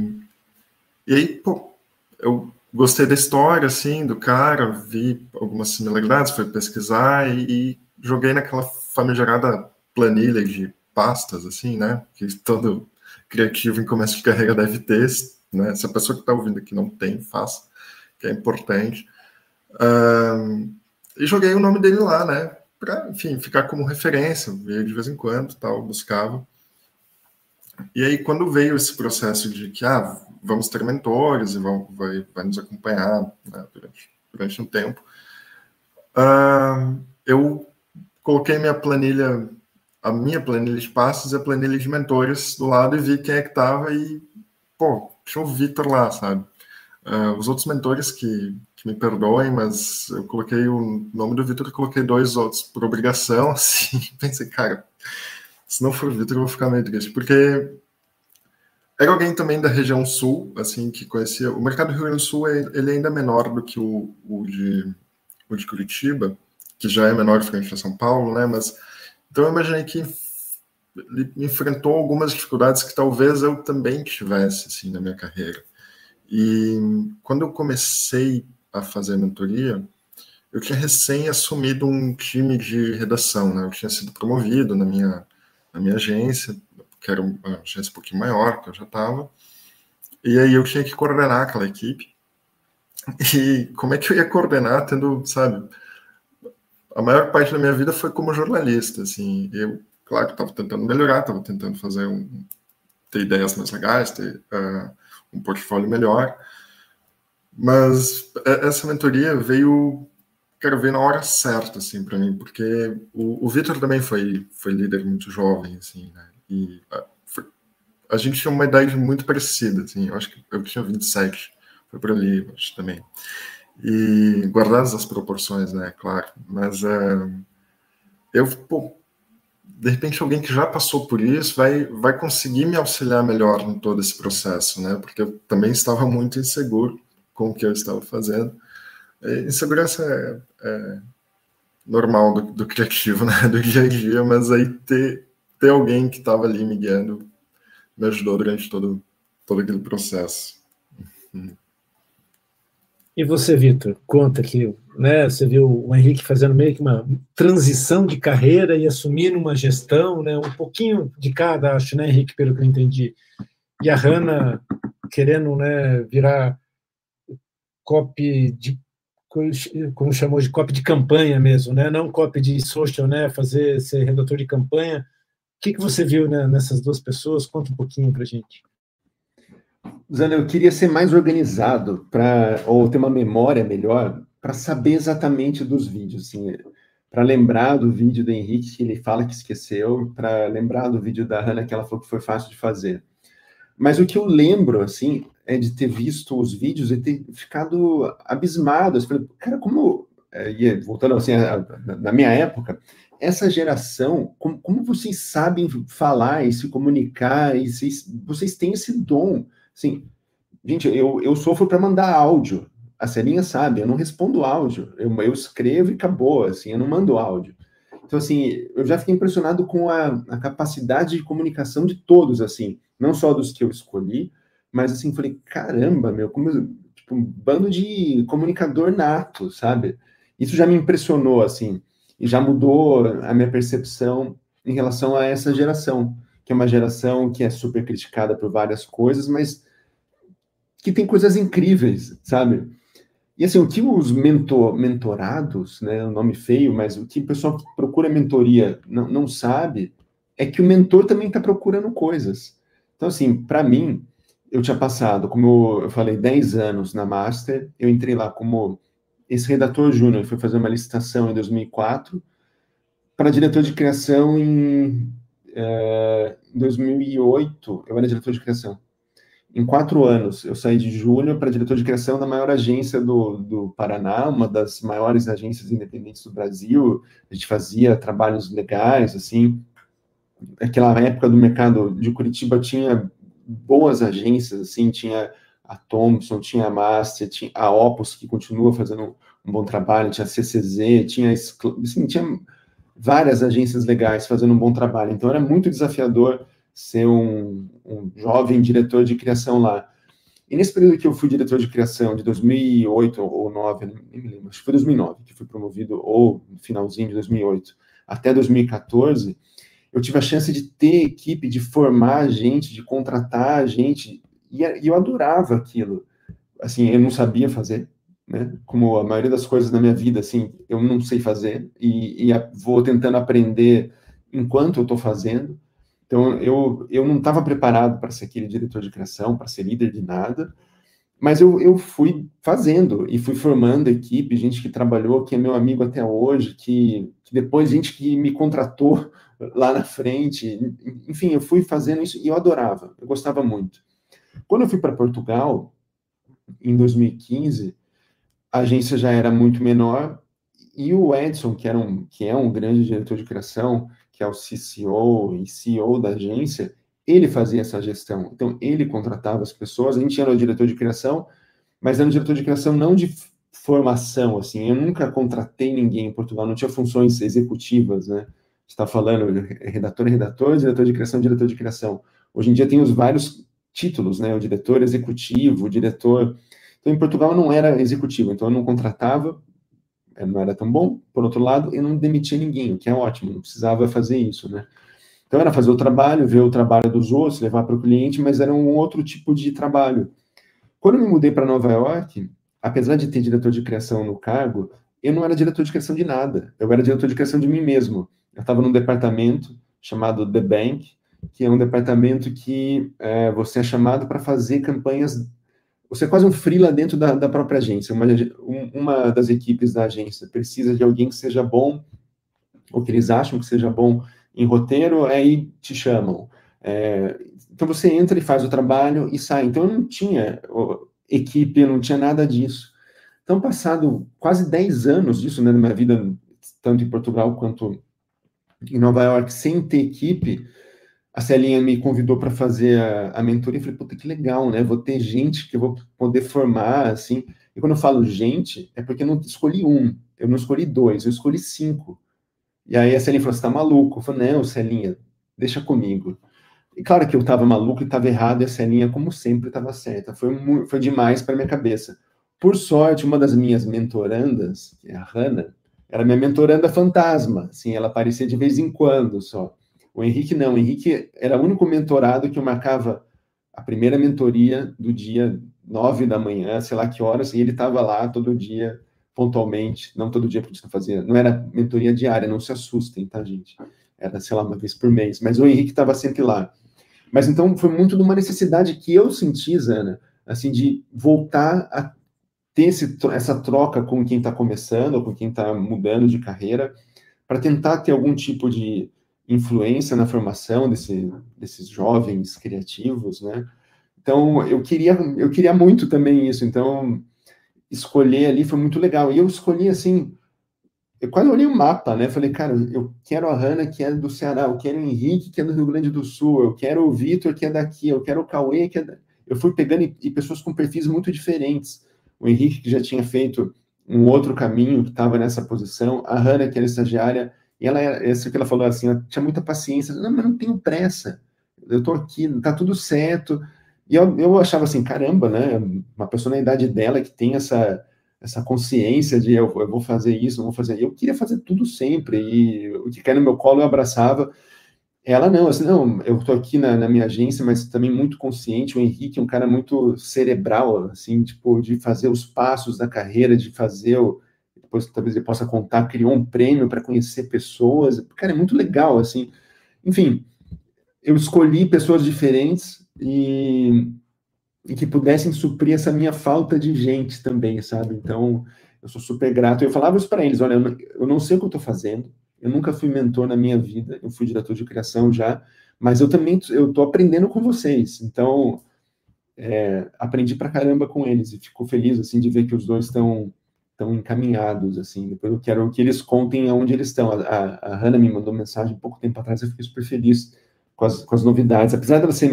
aí, pô, eu gostei da história, assim, do cara, vi algumas similaridades, fui pesquisar e joguei naquela famigerada planilha de pastas, assim, né, que todo criativo em começo de carreira deve ter, né, se a pessoa que está ouvindo aqui não tem, faça, que é importante. E joguei o nome dele lá, né, para, enfim, ficar como referência, ver de vez em quando, tal, buscava. E aí, quando veio esse processo de que, vamos ter mentores e vai nos acompanhar, né, durante um tempo, eu coloquei a minha planilha de passos e a planilha de mentores do lado e vi quem é que estava e, pô, tinha o Vitor lá, sabe? Os outros mentores que me perdoem, mas eu coloquei o nome do Vitor e coloquei 2 outros por obrigação, assim, pensei, cara, se não for o Vitor eu vou ficar meio triste, porque Era alguém também da região sul, assim, que conhecia. O mercado do Rio Grande do Sul ele é ainda menor do que o de Curitiba, que já é menor frente a São Paulo, né? Mas então eu imaginei que ele enfrentou algumas dificuldades que talvez eu também tivesse, assim, na minha carreira. E quando eu comecei a fazer a mentoria, eu tinha recém assumido um time de redação, né? Eu tinha sido promovido na minha agência, que era uma agência um pouquinho maior, que eu já estava, e aí eu tinha que coordenar aquela equipe. E como é que eu ia coordenar tendo, sabe, a maior parte da minha vida foi como jornalista, assim, eu, claro, estava tentando melhorar, estava tentando fazer ter ideias mais legais, ter um portfólio melhor, mas essa mentoria veio na hora certa, assim, para mim, porque o Vitor também foi líder muito jovem, assim, né, e a gente tinha uma idade muito parecida, assim, eu acho que eu tinha 27, foi por ali, acho, também. E guardadas as proporções, né, claro, mas de repente alguém que já passou por isso vai conseguir me auxiliar melhor em todo esse processo, né, porque eu também estava muito inseguro com o que eu estava fazendo. Insegurança é normal do criativo, né, do dia a dia, mas aí ter alguém que estava ali me guiando me ajudou durante todo aquele processo. E você, Vitor, conta que, né, você viu o Henrique fazendo meio que uma transição de carreira e assumindo uma gestão, né, um pouquinho de cada, acho, né, Henrique, pelo que eu entendi. E a Hannah querendo, né, virar copy de, como chamou, de copy de campanha mesmo, né, não copy de social, né, ser redator de campanha. O que você viu, né, nessas duas pessoas? Conta um pouquinho para a gente. Zana, eu queria ser mais organizado ou ter uma memória melhor para saber exatamente dos vídeos, assim, para lembrar do vídeo do Henrique que ele fala que esqueceu, para lembrar do vídeo da Hannah que ela falou que foi fácil de fazer. Mas o que eu lembro, assim, é de ter visto os vídeos e ter ficado abismado. Eu falei, cara, como... voltando assim, na minha época, essa geração, como vocês sabem falar e se comunicar, e vocês têm esse dom. Assim, gente, eu sofro para mandar áudio. A Celinha sabe, eu não respondo áudio. Eu escrevo e acabou, assim, eu não mando áudio. Então, assim, eu já fiquei impressionado com a capacidade de comunicação de todos, assim, não só dos que eu escolhi, mas, assim, falei, caramba, meu, tipo, um bando de comunicador nato, sabe? Isso já me impressionou, assim, e já mudou a minha percepção em relação a essa geração, que é uma geração que é super criticada por várias coisas, mas que tem coisas incríveis, sabe? E assim, o que os mentorados, né, um nome feio, mas o que o pessoal que procura mentoria não sabe é que o mentor também está procurando coisas. Então, assim, para mim, eu tinha passado, como eu falei, 10 anos na Master, eu entrei lá como esse redator júnior, fui fazer uma licitação em 2004 para diretor de criação em 2008, eu era diretor de criação. Em 4 anos, eu saí de júnior para diretor de criação da maior agência do Paraná, uma das maiores agências independentes do Brasil. A gente fazia trabalhos legais, assim. Aquela época do mercado de Curitiba tinha boas agências, assim, tinha a Thomson, tinha a Master, tinha a Opus, que continua fazendo um bom trabalho, tinha a CCZ, tinha várias agências legais fazendo um bom trabalho. Então, era muito desafiador ser um jovem diretor de criação lá. E nesse período que eu fui diretor de criação, de 2008 ou 2009, nem me lembro, acho que foi 2009 que fui promovido, ou no finalzinho de 2008, até 2014, eu tive a chance de ter equipe, de formar gente, de contratar gente, e eu adorava aquilo. Assim, eu não sabia fazer, né? Como a maioria das coisas na minha vida, assim, eu não sei fazer, e vou tentando aprender enquanto eu estou fazendo. Então, eu não estava preparado para ser aquele diretor de criação, para ser líder de nada, mas eu fui fazendo e fui formando equipe, gente que trabalhou, que é meu amigo até hoje, que depois gente que me contratou lá na frente. Enfim, eu fui fazendo isso e eu adorava, eu gostava muito. Quando eu fui para Portugal, em 2015, a agência já era muito menor e o Edson, que é um grande diretor de criação, que é o CCO e CEO da agência, ele fazia essa gestão. Então, ele contratava as pessoas, a gente era o diretor de criação, mas era um diretor de criação não de formação, assim, eu nunca contratei ninguém em Portugal, não tinha funções executivas, né? Você está falando redator, diretor de criação, diretor de criação. Hoje em dia tem os vários títulos, né? O diretor executivo, o diretor... Então, em Portugal não era executivo, então eu não contratava, não era tão bom. Por outro lado, eu não demitia ninguém, o que é ótimo, não precisava fazer isso, né? Então, era fazer o trabalho, ver o trabalho dos outros, levar para o cliente, mas era um outro tipo de trabalho. Quando eu me mudei para Nova York, apesar de ter diretor de criação no cargo, eu não era diretor de criação de nada. Eu era diretor de criação de mim mesmo. Eu estava num departamento chamado The Bank, que é um departamento que você é chamado para fazer campanhas. Você é quase um freela dentro da própria agência. Uma das equipes da agência precisa de alguém que seja bom, ou que eles acham que seja bom em roteiro, aí te chamam. Então você entra e faz o trabalho e sai. Então eu não tinha equipe, eu não tinha nada disso. Então, passado quase 10 anos disso, né, na minha vida, tanto em Portugal quanto em Nova York, sem ter equipe, a Celinha me convidou para fazer a mentoria. Eu falei, puta, que legal, né? Vou ter gente que eu vou poder formar, assim. E quando eu falo gente, é porque eu não escolhi um, eu não escolhi 2, eu escolhi 5. E aí a Celinha falou, você tá maluco? Eu falei, não, Celinha, deixa comigo. E claro que eu estava maluco e estava errado, e a Celinha, como sempre, estava certa. Foi demais para minha cabeça. Por sorte, uma das minhas mentorandas, que é a Hannah, era minha mentoranda fantasma. Assim, ela aparecia de vez em quando só. O Henrique não. O Henrique era o único mentorado que eu marcava a primeira mentoria do dia 9 da manhã, sei lá que horas, e ele estava lá todo dia, pontualmente. Não todo dia, porque isso não fazia. Não era mentoria diária, não se assustem, tá, gente? Era, sei lá, uma vez por mês. Mas o Henrique estava sempre lá. Mas então foi muito de uma necessidade que eu senti, Zana, assim, de voltar a ter essa troca com quem está começando, ou com quem está mudando de carreira, para tentar ter algum tipo de influência na formação desses jovens criativos, né? Então, eu queria muito também isso. Então, escolher ali foi muito legal. E eu escolhi, assim, eu quase olhei o mapa, né? Falei, cara, eu quero a Hannah, que é do Ceará, eu quero o Henrique, que é do Rio Grande do Sul, eu quero o Vitor, que é daqui, eu quero o Cauê, que é da... Eu fui pegando e pessoas com perfis muito diferentes. O Henrique, que já tinha feito um outro caminho, que estava nessa posição, a Hannah, que era estagiária, e ela, isso que ela falou assim, ela tinha muita paciência. Não, mas não tenho pressa, eu tô aqui, tá tudo certo. E eu achava assim, caramba, né? Uma pessoa na idade dela que tem essa consciência de eu vou fazer isso, não vou fazer. Eu queria fazer tudo sempre, e o que cai no meu colo eu abraçava. Ela não, assim, não, eu tô aqui na minha agência, mas também muito consciente. O Henrique é um cara muito cerebral, assim, tipo, de fazer os passos da carreira, de fazer depois talvez ele possa contar, criou um prêmio para conhecer pessoas. Cara, é muito legal, assim. Enfim, eu escolhi pessoas diferentes e que pudessem suprir essa minha falta de gente também, sabe? Então, eu sou super grato. Eu falava isso para eles, olha, eu não sei o que eu estou fazendo, eu nunca fui mentor na minha vida, eu fui diretor de criação já, mas eu também estou aprendendo com vocês. Então, aprendi pra caramba com eles e fico feliz, assim, de ver que os dois estão encaminhados, assim. Depois eu quero que eles contem aonde eles estão. A Hannah me mandou mensagem um pouco tempo atrás, eu fiquei super feliz com as novidades. Apesar dela ser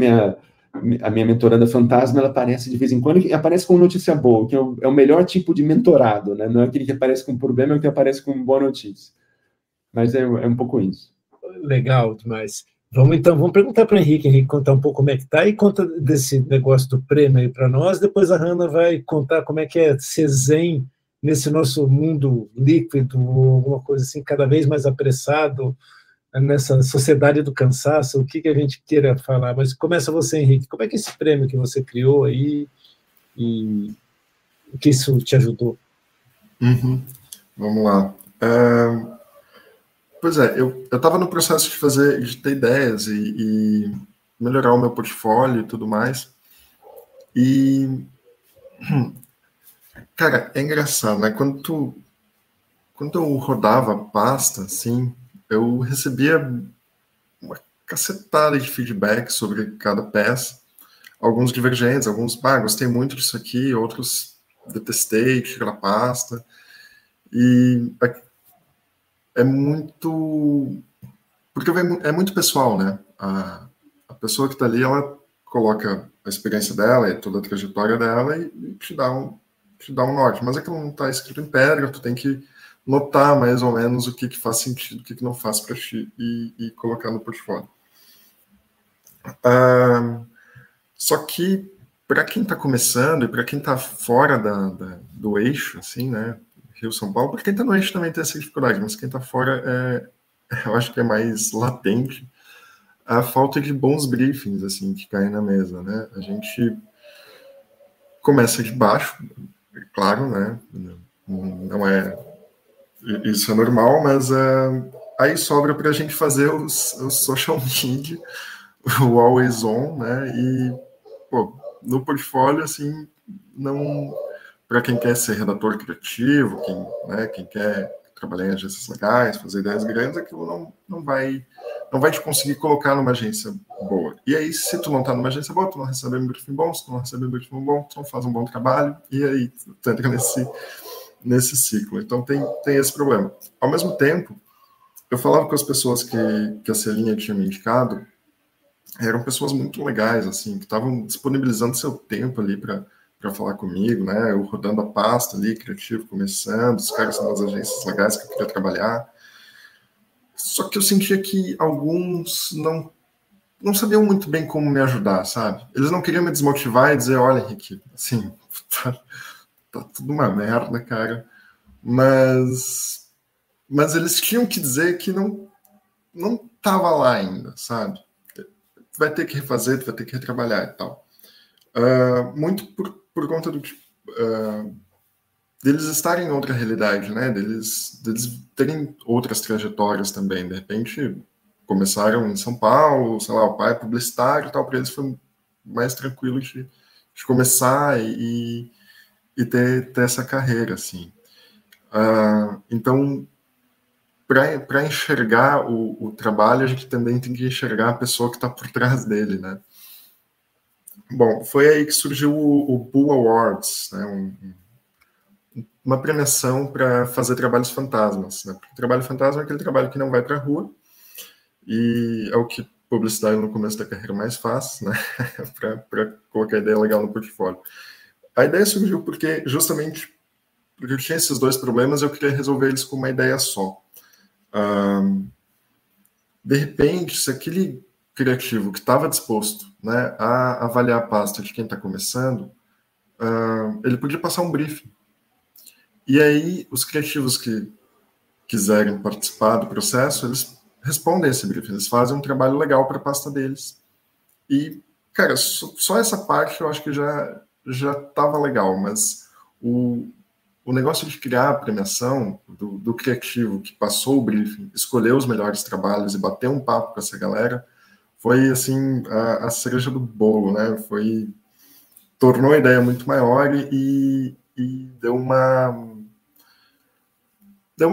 a minha mentoranda fantasma, ela aparece de vez em quando, e aparece com notícia boa, que é o melhor tipo de mentorado, né? Não é aquele que aparece com problema, é o que aparece com boa notícia. Mas é um pouco isso. Legal demais. Vamos perguntar para o Henrique contar um pouco como é que está, e conta desse negócio do prêmio aí para nós. Depois a Hannah vai contar como é que é ser zen nesse nosso mundo líquido, alguma coisa assim, cada vez mais apressado, nessa sociedade do cansaço, o que a gente queira falar. Mas começa você, Henrique. Como é que esse prêmio que você criou aí, e o que isso te ajudou? Vamos lá. Pois é, eu estava no processo de ter ideias e melhorar o meu portfólio e tudo mais. E, cara, é engraçado, né? Quando eu rodava a pasta, assim, eu recebia uma cacetada de feedback sobre cada peça, alguns divergentes, alguns, gostei muito disso aqui, outros detestei, tirei a pasta, e é muito... Porque é muito pessoal, né? A pessoa que está ali, ela coloca a experiência dela e toda a trajetória dela e te dá um norte. Mas aquilo não está escrito em pedra, tu tem que notar mais ou menos o que faz sentido, o que não faz para ti e colocar no portfólio. Só que para quem está começando e para quem está fora do eixo, assim, né, Rio-São Paulo, para quem está no eixo também tem essa dificuldade, mas quem está fora, eu acho que é mais latente a falta de bons briefings, assim, que caem na mesa, né? A gente começa de baixo, claro, né? Não é... Isso é normal, mas aí sobra para a gente fazer os social media, o always on, né? E, pô, no portfólio, assim, não... Para quem quer ser redator criativo, quem quer trabalhar em agências legais, fazer ideias grandes, aquilo não vai te conseguir colocar numa agência boa. E aí, se tu não está numa agência boa, tu não recebe um briefing bom, se tu não recebe um briefing bom, tu não faz um bom trabalho, e aí tu entra nesse ciclo. Então, tem esse problema. Ao mesmo tempo, eu falava com as pessoas que a Celinha tinha me indicado, eram pessoas muito legais, assim, que estavam disponibilizando seu tempo ali para falar comigo, né? Eu rodando a pasta ali, criativo, começando, os caras são das agências legais que eu queria trabalhar. Só que eu sentia que alguns não sabiam muito bem como me ajudar, sabe? Eles não queriam me desmotivar e dizer, olha, Henrique, assim, tá tudo uma merda, cara. Mas eles tinham que dizer que não tava lá ainda, sabe? Tu vai ter que refazer, tu vai ter que retrabalhar e tal. Muito por conta deles estarem em outra realidade, né? Deles terem outras trajetórias também. De repente, começaram em São Paulo, sei lá, o pai é publicitário e tal, para eles foi mais tranquilo de começar e ter essa carreira, assim. Então, para enxergar o trabalho, a gente também tem que enxergar a pessoa que está por trás dele, né? Bom, foi aí que surgiu o Bull Awards, né? Uma premiação para fazer trabalhos fantasmas, né? Porque o trabalho fantasma é aquele trabalho que não vai para a rua e é o que publicidade no começo da carreira mais faz, né? para colocar ideia legal no portfólio. A ideia surgiu justamente porque eu tinha esses dois problemas, eu queria resolver eles com uma ideia só. De repente, se aquele criativo que estava disposto, né, a avaliar a pasta de quem está começando, ele podia passar um briefing. E aí, os criativos que quiserem participar do processo, eles respondem esse briefing, eles fazem um trabalho legal para a pasta deles. E, cara, só essa parte eu acho que já estava legal, mas o negócio de criar a premiação do criativo que passou o briefing, escolheu os melhores trabalhos e bater um papo com essa galera, foi, assim, a cereja do bolo, né? Tornou a ideia muito maior e deu uma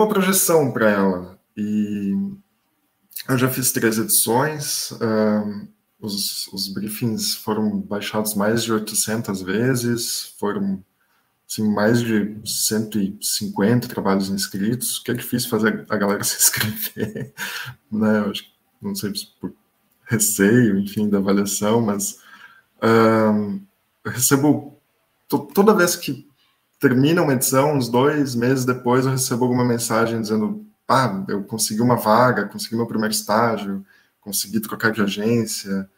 projeção para ela. E eu já fiz 3 edições, os briefings foram baixados mais de 800 vezes, foram assim, mais de 150 trabalhos inscritos, que é difícil fazer a galera se inscrever, né? Eu acho, não sei se por receio, enfim, da avaliação, mas eu recebo, toda vez que termina uma edição, uns 2 meses depois, eu recebo alguma mensagem dizendo, eu consegui uma vaga, consegui meu primeiro estágio, consegui trocar de agência,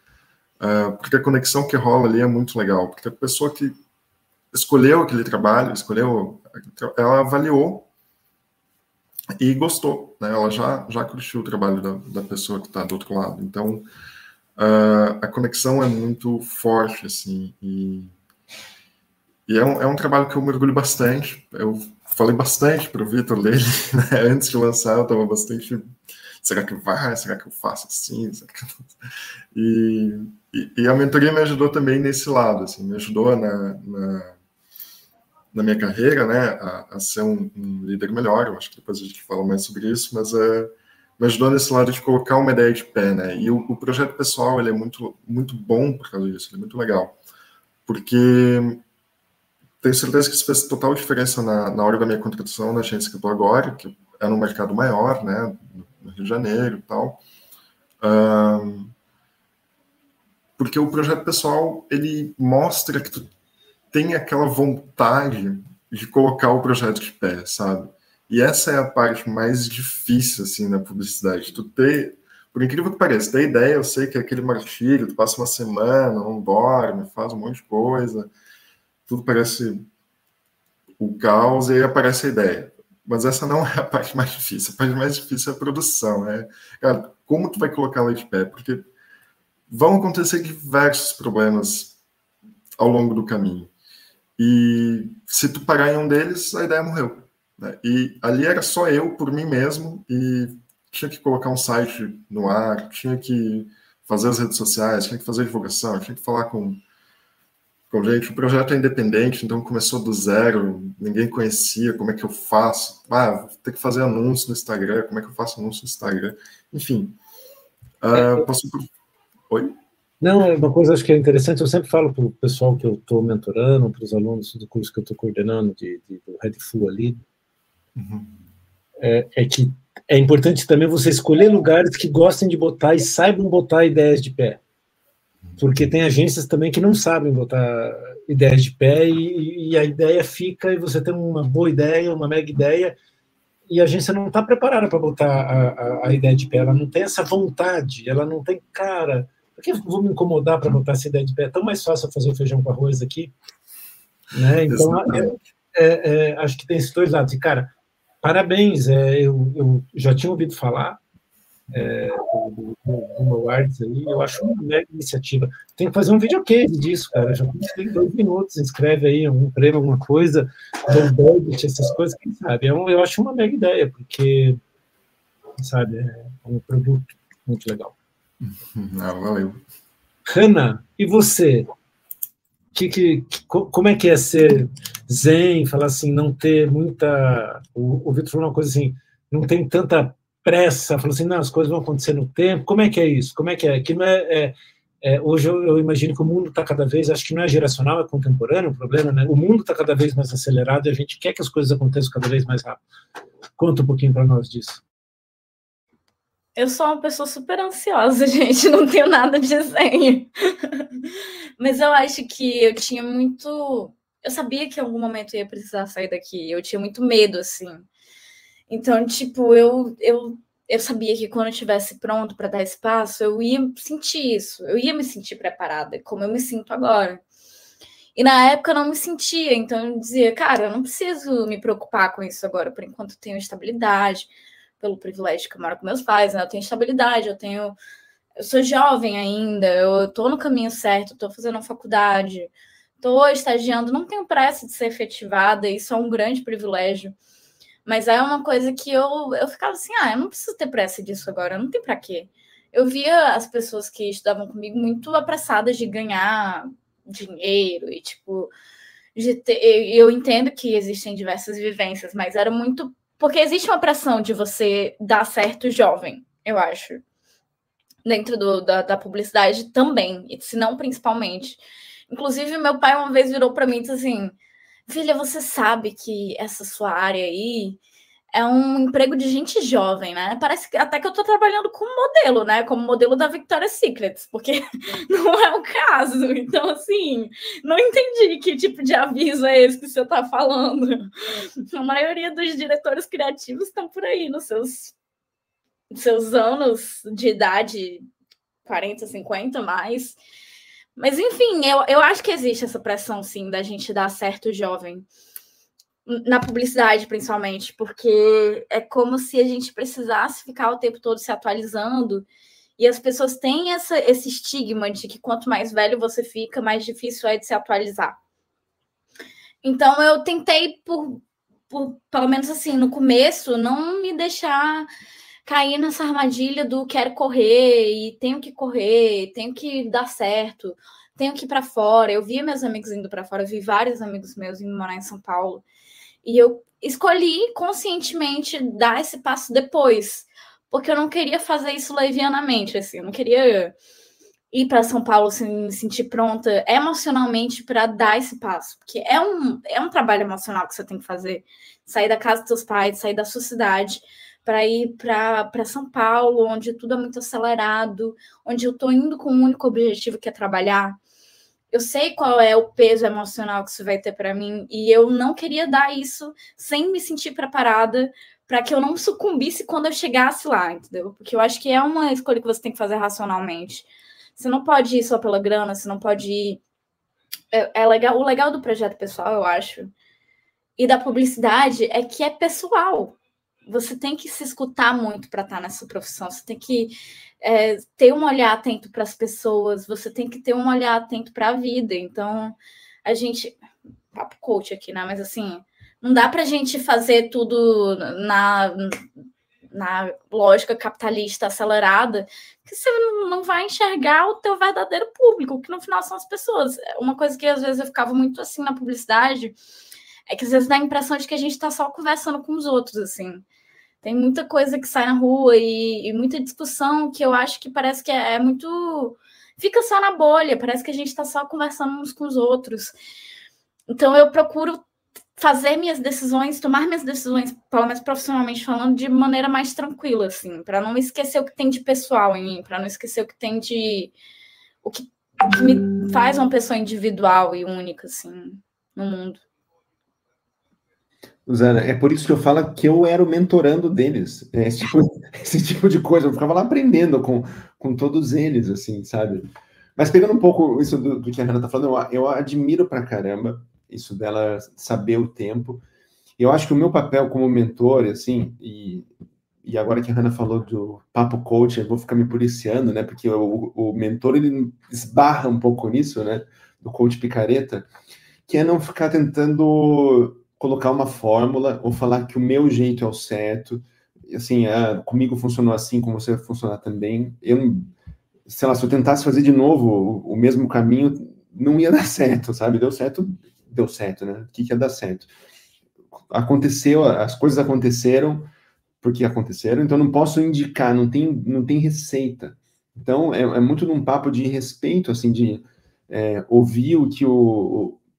porque a conexão que rola ali é muito legal, porque a pessoa que escolheu aquele trabalho, ela avaliou e gostou, né? Ela já curtiu o trabalho da pessoa que está do outro lado. Então, a conexão é muito forte, assim, e é um trabalho que eu mergulho bastante. Eu falei bastante para o Vitor dele, né? Antes de lançar, eu estava bastante... Será que vai? Será que eu faço assim? E a mentoria me ajudou também nesse lado, assim, me ajudou na minha carreira, né, a ser um líder melhor. Eu acho que depois a gente fala mais sobre isso, mas me ajudou nesse lado de colocar uma ideia de pé, né, e o projeto pessoal, ele é muito, muito bom por causa disso, ele é muito legal, porque tenho certeza que isso fez total diferença na hora da minha contratação na agência que eu estou agora, que é no mercado maior, né, no Rio de Janeiro e tal. porque o projeto pessoal, ele mostra que tu tem aquela vontade de colocar o projeto de pé, sabe? E essa é a parte mais difícil, assim, na publicidade. Tu ter, por incrível que pareça, ter ideia, eu sei que é aquele martírio, tu passa uma semana, não dorme, faz um monte de coisa, tudo parece o caos, e aí aparece a ideia. Mas essa não é a parte mais difícil. A parte mais difícil é a produção, né? Cara, como tu vai colocar ela de pé? Porque vão acontecer diversos problemas ao longo do caminho. E se tu parar em um deles, a ideia morreu, né? E ali era só eu, por mim mesmo, e tinha que colocar um site no ar, tinha que fazer as redes sociais, tinha que fazer divulgação, tinha que falar com gente. O projeto é independente, então começou do zero, ninguém conhecia, como é que eu faço? Vou ter que fazer anúncio no Instagram, como é que eu faço anúncio no Instagram? Enfim, passou por... Oi? Não, é uma coisa acho que é interessante, eu sempre falo para o pessoal que eu estou mentorando, para os alunos do curso que eu estou coordenando, do Red Full ali, é que é importante também você escolher lugares que gostem de botar e saibam botar ideias de pé. Porque tem agências também que não sabem botar ideias de pé e a ideia fica, e você tem uma boa ideia, uma mega ideia, e a agência não está preparada para botar a ideia de pé, ela não tem essa vontade, ela não tem, cara, por que eu vou me incomodar para botar essa ideia de pé? É tão mais fácil fazer o feijão com arroz aqui, né? Então, acho que tem esses dois lados. E, cara, parabéns, eu já tinha ouvido falar do Awards ali, eu acho uma mega iniciativa. Tem que fazer um videocase disso, cara, já tem 2 minutos, inscreve aí um prêmio, alguma coisa, budget, essas coisas, quem sabe? Eu acho uma mega ideia, porque, sabe, é um produto muito legal. Valeu. Hannah, e você? Como é que é ser zen, falar assim, não ter muita... O Vitor falou uma coisa assim, não tem tanta pressa, falou assim, não, as coisas vão acontecer no tempo. Como é que é isso? Como é que é? Que não hoje eu imagino que o mundo está cada vez, acho que não é geracional, é contemporâneo o problema, né? O mundo está cada vez mais acelerado e a gente quer que as coisas aconteçam cada vez mais rápido. Conta um pouquinho para nós disso. Eu sou uma pessoa super ansiosa, gente, não tenho nada de desenho. Mas eu acho que eu tinha muito... Eu sabia que em algum momento eu ia precisar sair daqui, eu tinha muito medo, assim. Então, tipo, eu sabia que quando eu estivesse pronto para dar espaço, eu ia sentir isso, eu ia me sentir preparada, como eu me sinto agora. E na época eu não me sentia, então eu dizia, cara, eu não preciso me preocupar com isso agora, por enquanto eu tenho estabilidade, pelo privilégio que eu moro com meus pais, né? Eu tenho estabilidade, eu sou jovem ainda, eu tô no caminho certo, tô fazendo a faculdade, tô estagiando, não tenho pressa de ser efetivada, isso é um grande privilégio. Mas é uma coisa que eu ficava assim, eu não preciso ter pressa disso agora, não tem pra quê. Eu via as pessoas que estudavam comigo muito apressadas de ganhar dinheiro e, tipo, eu entendo que existem diversas vivências, mas era muito... Porque existe uma pressão de você dar certo jovem, eu acho. Dentro da publicidade também, se não principalmente. Inclusive, meu pai uma vez virou para mim e disse assim, filha, você sabe que essa sua área aí é um emprego de gente jovem, né? Parece que até que eu tô trabalhando como modelo, né? Como modelo da Victoria's Secret, porque não é o caso. Então, assim, não entendi que tipo de aviso é esse que você tá falando. A maioria dos diretores criativos estão por aí, nos seus anos de idade, 40, 50 mais. Mas, enfim, eu acho que existe essa pressão, sim, da gente dar certo jovem. Na publicidade, principalmente, porque é como se a gente precisasse ficar o tempo todo se atualizando, e as pessoas têm esse estigma de que quanto mais velho você fica, mais difícil é de se atualizar. Então, eu tentei, pelo menos assim, no começo, não me deixar cair nessa armadilha do quero correr, e tenho que dar certo, tenho que ir para fora. Eu via meus amigos indo para fora, eu vi vários amigos meus indo morar em São Paulo, e eu escolhi conscientemente dar esse passo depois, porque eu não queria fazer isso levianamente, assim, eu não queria ir para São Paulo assim, me sentir pronta emocionalmente para dar esse passo, porque é um trabalho emocional que você tem que fazer, sair da casa dos seus pais, sair da sua cidade, para ir para São Paulo, onde tudo é muito acelerado, onde eu estou indo com um único objetivo, que é trabalhar. Eu sei qual é o peso emocional que isso vai ter para mim, e eu não queria dar isso sem me sentir preparada para que eu não sucumbisse quando eu chegasse lá, entendeu? Porque eu acho que é uma escolha que você tem que fazer racionalmente. Você não pode ir só pela grana, você não pode ir... legal, o legal do projeto pessoal, eu acho, e da publicidade, é que é pessoal. Você tem que se escutar muito para estar nessa profissão, você tem que ter um olhar atento para as pessoas, você tem que ter um olhar atento para a vida. Então, a gente... Papo coach aqui, né? Mas assim, não dá para a gente fazer tudo na lógica capitalista acelerada, que você não vai enxergar o teu verdadeiro público, que no final são as pessoas. Uma coisa que às vezes eu ficava muito assim na publicidade é que às vezes dá a impressão de que a gente está só conversando com os outros, assim. Tem muita coisa que sai na rua e muita discussão que eu acho que parece que é muito... Fica só na bolha, parece que a gente está só conversando uns com os outros. Então eu procuro fazer minhas decisões, tomar minhas decisões, pelo menos profissionalmente falando, de maneira mais tranquila, assim, para não esquecer o que tem de pessoal em mim, para não esquecer o que tem de... o que me faz uma pessoa individual e única, assim, no mundo. Zana, é por isso que eu falo que eu era o mentorando deles, esse tipo de coisa, eu ficava lá aprendendo com todos eles, assim, sabe? Mas pegando um pouco isso do que a Hannah tá falando, eu admiro pra caramba isso dela saber o tempo. Eu acho que o meu papel como mentor, assim, e agora que a Hannah falou do papo coach, eu vou ficar me policiando, né? Porque o mentor, ele esbarra um pouco nisso, né? Do coach picareta, que é não ficar tentando colocar uma fórmula ou falar que o meu jeito é o certo. Assim, comigo funcionou assim, com você vai funcionar também. Eu, sei lá, se eu tentasse fazer de novo o mesmo caminho, não ia dar certo, sabe? Deu certo, né? O que ia dar certo? Aconteceu, as coisas aconteceram porque aconteceram, então não posso indicar, não tem receita. Então, é muito num papo de respeito, assim, de ouvir o que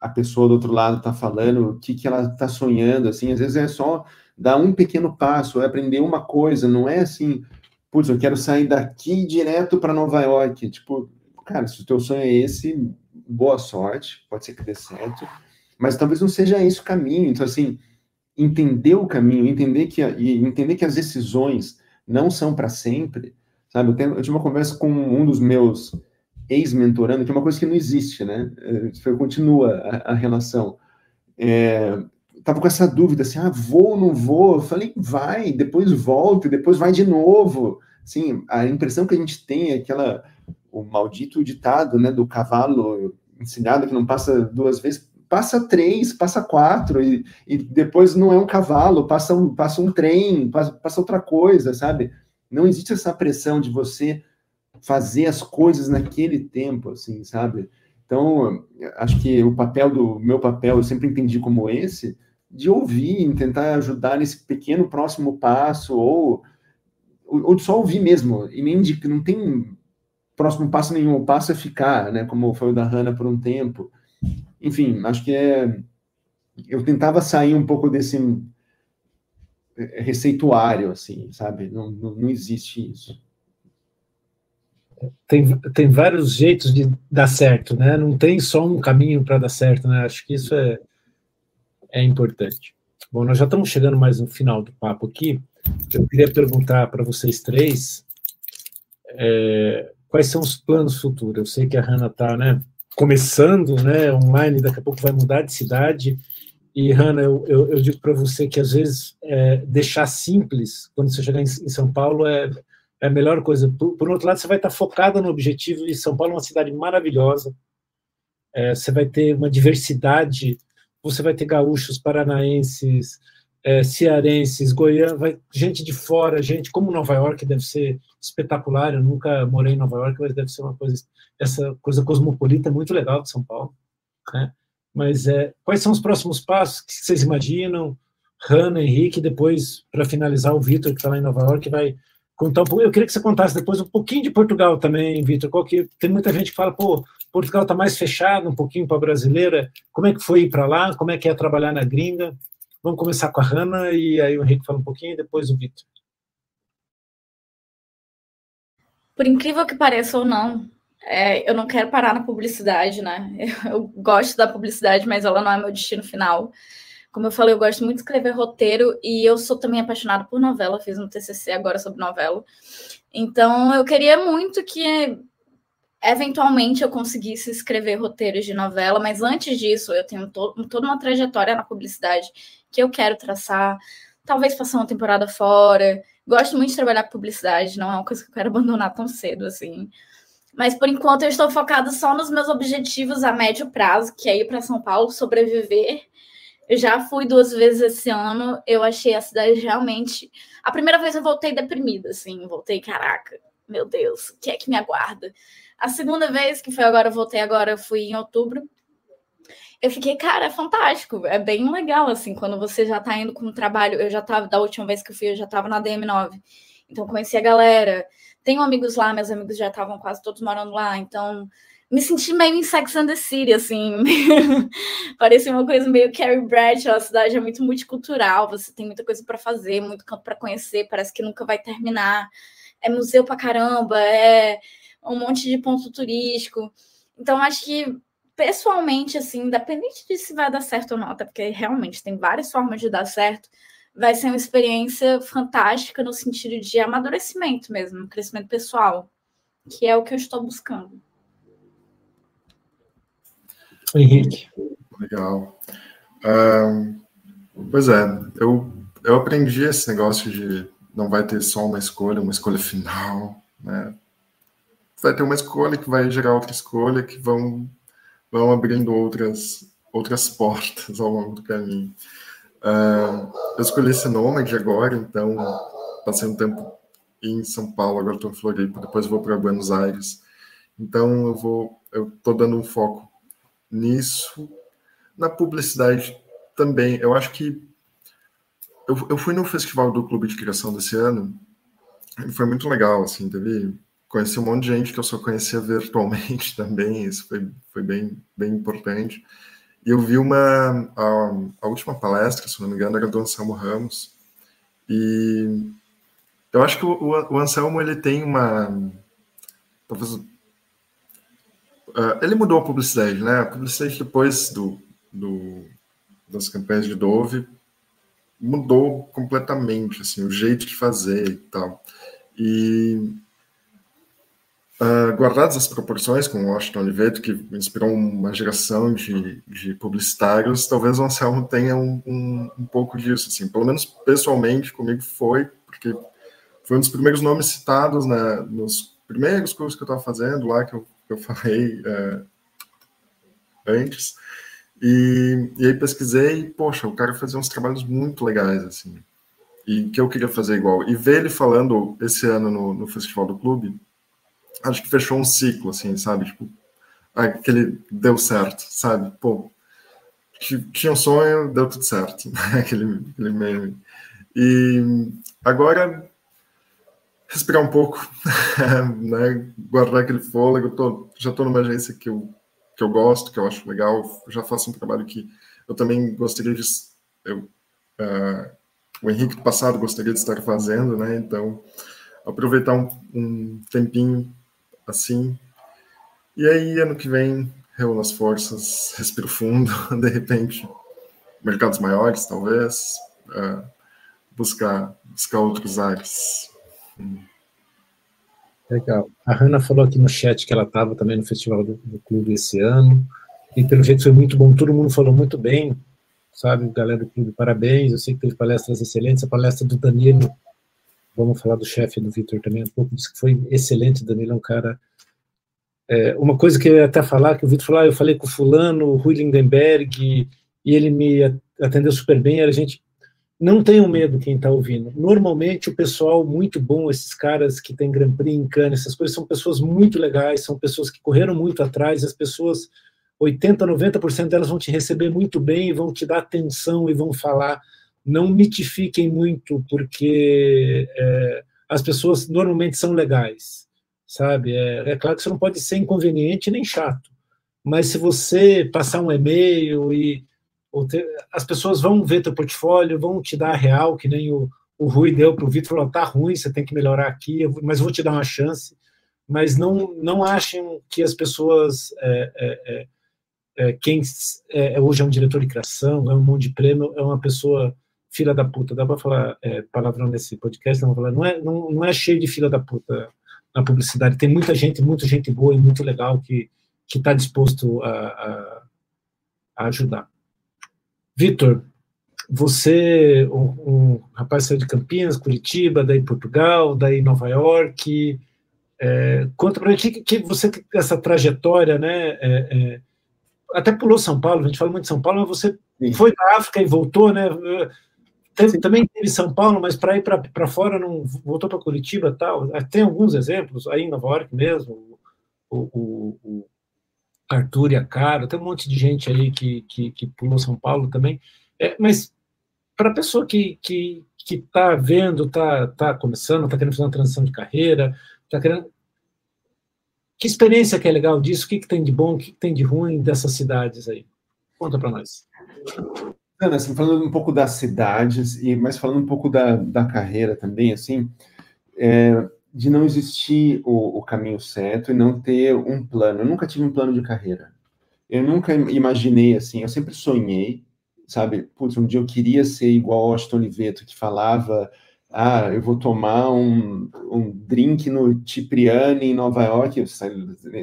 a pessoa do outro lado está falando, o que ela está sonhando, assim, às vezes é só dar um pequeno passo, é aprender uma coisa, não é assim, putz, eu quero sair daqui direto para Nova York, tipo, cara, se o teu sonho é esse, boa sorte, pode ser que dê certo, mas talvez não seja esse o caminho. Então, assim, entender o caminho, entender que as decisões não são para sempre, sabe? Eu tive uma conversa com um dos meus ex-mentorando, que é uma coisa que não existe, né? Continua a relação. Tava com essa dúvida, assim, vou ou não vou? Eu falei, vai, depois volta, depois vai de novo. Assim, a impressão que a gente tem é o maldito ditado, né, do cavalo ensinado que não passa 2 vezes, passa 3, passa 4, e depois não é um cavalo, passa um trem, passa outra coisa, sabe? Não existe essa pressão de você fazer as coisas naquele tempo, assim, sabe? Então, acho que meu papel, eu sempre entendi como esse, de ouvir, tentar ajudar nesse pequeno próximo passo, ou só ouvir mesmo, e nem não tem próximo passo nenhum, o passo é ficar, né, como foi o da Hannah por um tempo. Enfim, acho que eu tentava sair um pouco desse receituário, assim, sabe? Não existe isso. Tem vários jeitos de dar certo, né? Não tem só um caminho para dar certo, né? Acho que isso é importante. Bom, nós já estamos chegando mais no final do papo aqui. Eu queria perguntar para vocês três quais são os planos futuros. Eu sei que a Hannah está, né, começando, né, online, daqui a pouco vai mudar de cidade. E, Hannah, eu digo para você que, às vezes, deixar simples, quando você chegar em São Paulo, é a melhor coisa. Por outro lado, você vai estar focada no objetivo, e São Paulo é uma cidade maravilhosa. Você vai ter uma diversidade, você vai ter gaúchos, paranaenses, cearenses, goianos, gente de fora, gente como Nova York deve ser espetacular. Eu nunca morei em Nova York, mas deve ser uma coisa, essa coisa cosmopolita muito legal de São Paulo, né? Mas quais são os próximos passos que vocês imaginam? Hannah, Henrique, depois, para finalizar, o Vitor, que está lá em Nova York, vai contar um pouco. Eu queria que você contasse depois um pouquinho de Portugal também, Vitor. Tem muita gente que fala, Portugal está mais fechado um pouquinho para a brasileira. Como é que foi ir para lá? Como é que é trabalhar na gringa? Vamos começar com a Hannah, e aí o Henrique fala um pouquinho, e depois o Vitor. Por incrível que pareça ou não, eu não quero parar na publicidade, né? Eu gosto da publicidade, mas ela não é meu destino final. Como eu falei, eu gosto muito de escrever roteiro e eu sou também apaixonada por novela, fiz um TCC agora sobre novela. Então, eu queria muito que, eventualmente, eu conseguisse escrever roteiros de novela, mas antes disso, eu tenho toda uma trajetória na publicidade que eu quero traçar, talvez passar uma temporada fora. Gosto muito de trabalhar com publicidade, não é uma coisa que eu quero abandonar tão cedo, assim. Mas, por enquanto, eu estou focada só nos meus objetivos a médio prazo, que é ir para São Paulo, sobreviver. Eu já fui 2 vezes esse ano, eu achei a cidade realmente... A primeira vez eu voltei deprimida, assim, voltei, caraca, meu Deus, o que é que me aguarda? A segunda vez, que foi agora, eu voltei agora, eu fui em outubro, eu fiquei, cara, é fantástico, é bem legal, assim, quando você já tá indo com o trabalho, eu já tava, da última vez que eu fui, eu já tava na DM9, então conheci a galera, tenho amigos lá, meus amigos já estavam quase todos morando lá, então... me senti meio em Sex and the City, assim, parecia uma coisa meio Carrie Bradshaw, a cidade é muito multicultural, você tem muita coisa para fazer, muito campo para conhecer, parece que nunca vai terminar, é museu pra caramba, é um monte de ponto turístico, então acho que, pessoalmente, assim, independente de se vai dar certo ou não, até porque realmente tem várias formas de dar certo, vai ser uma experiência fantástica no sentido de amadurecimento mesmo, crescimento pessoal, que é o que eu estou buscando. Henrique. Legal. Pois é, eu aprendi esse negócio de não vai ter só uma escolha final, né? Vai ter uma escolha que vai gerar outra escolha que vão abrindo outras portas ao longo do caminho. Eu escolhi esse nômade agora, então passei um tempo em São Paulo, agora estou em Floripa, depois vou para Buenos Aires. Então eu estou dando um foco nisso. Na publicidade também, eu acho que eu fui no festival do Clube de Criação desse ano e foi muito legal, assim, conheci um monte de gente que eu só conhecia virtualmente também, isso foi bem importante. E eu vi a última palestra, se não me engano, era do Anselmo Ramos, e eu acho que o Anselmo, ele tem talvez... ele mudou a publicidade, né? A publicidade depois das campanhas de Dove mudou completamente, assim, o jeito de fazer e tal. E guardadas as proporções com o Washington Oliveto, que inspirou uma geração de publicitários, talvez o Anselmo tenha um pouco disso, assim, pelo menos pessoalmente comigo porque foi um dos primeiros nomes citados, né, nos primeiros cursos que eu estava fazendo lá, que eu falei antes, e aí pesquisei, e, poxa, o cara fazia uns trabalhos muito legais, assim, e que eu queria fazer igual. E ver ele falando esse ano no Festival do Clube, acho que fechou um ciclo, assim, sabe? Tipo, aquele deu certo, sabe? Pô, tinha um sonho, deu tudo certo. aquele meme. E agora, respirar um pouco, né? Guardar aquele fôlego. Já estou numa agência que eu gosto, que eu acho legal. Já faço um trabalho que eu também gostaria de... o Henrique do passado gostaria de estar fazendo, né? Então, aproveitar um tempinho assim, e aí ano que vem reúno as forças, respiro fundo, de repente mercados maiores, talvez, buscar outros ares. Legal. A Hannah falou aqui no chat que ela estava também no Festival do Clube esse ano, e pelo jeito foi muito bom, todo mundo falou muito bem, sabe, galera do Clube, parabéns, eu sei que teve palestras excelentes, a palestra do Danilo, vamos falar do chefe do Vitor também, um pouco disso que foi excelente, o Danilo é um cara... uma coisa que eu ia até falar, que o Vitor falou, eu falei com o fulano, o Rui Lindenberg, e ele me atendeu super bem, a gente não tenham medo quem está ouvindo. Normalmente o pessoal muito bom, esses caras que tem Grand Prix em Cannes, essas coisas, são pessoas muito legais, são pessoas que correram muito atrás, as pessoas, 80%, 90% delas vão te receber muito bem, vão te dar atenção e vão falar. Não mitifiquem muito, porque as pessoas normalmente são legais, sabe? É claro que você não pode ser inconveniente nem chato, mas se você passar um e-mail as pessoas vão ver teu portfólio, vão te dar a real, que nem o Rui deu para o Vitor, falou, tá ruim, você tem que melhorar aqui, mas vou te dar uma chance. mas não achem que as pessoas... quem hoje é um diretor de criação, é um monte de prêmio, é uma pessoa filha da puta. Dá para falar palavrão nesse podcast? Não é cheio de filha da puta na publicidade. Tem muita gente boa e muito legal que está disposto a ajudar. Vitor, você, um rapaz saiu de Campinas, Curitiba, daí Portugal, daí Nova York. Conta para mim que você, essa trajetória, né? Até pulou São Paulo, a gente fala muito de São Paulo, mas você foi para a África e voltou, né? Também teve São Paulo, mas para ir para fora, não voltou para Curitiba e tal. Tem alguns exemplos, aí em Nova York mesmo, o Arthur e a Cara, tem um monte de gente aí que pulou São Paulo também. Mas para a pessoa que está vendo, está começando, está querendo fazer uma transição de carreira, está querendo... Que experiência que é legal disso? O que tem de bom, o que tem de ruim dessas cidades aí? Conta para nós. Ana, assim, falando um pouco das cidades, mas falando um pouco da carreira também, assim, de não existir o caminho certo e não ter um plano. Eu nunca tive um plano de carreira. Eu nunca imaginei, assim, eu sempre sonhei, sabe? Putz, um dia eu queria ser igual ao Washington Oliveto, que falava... eu vou tomar um drink no Cipriani, em Nova York. Eu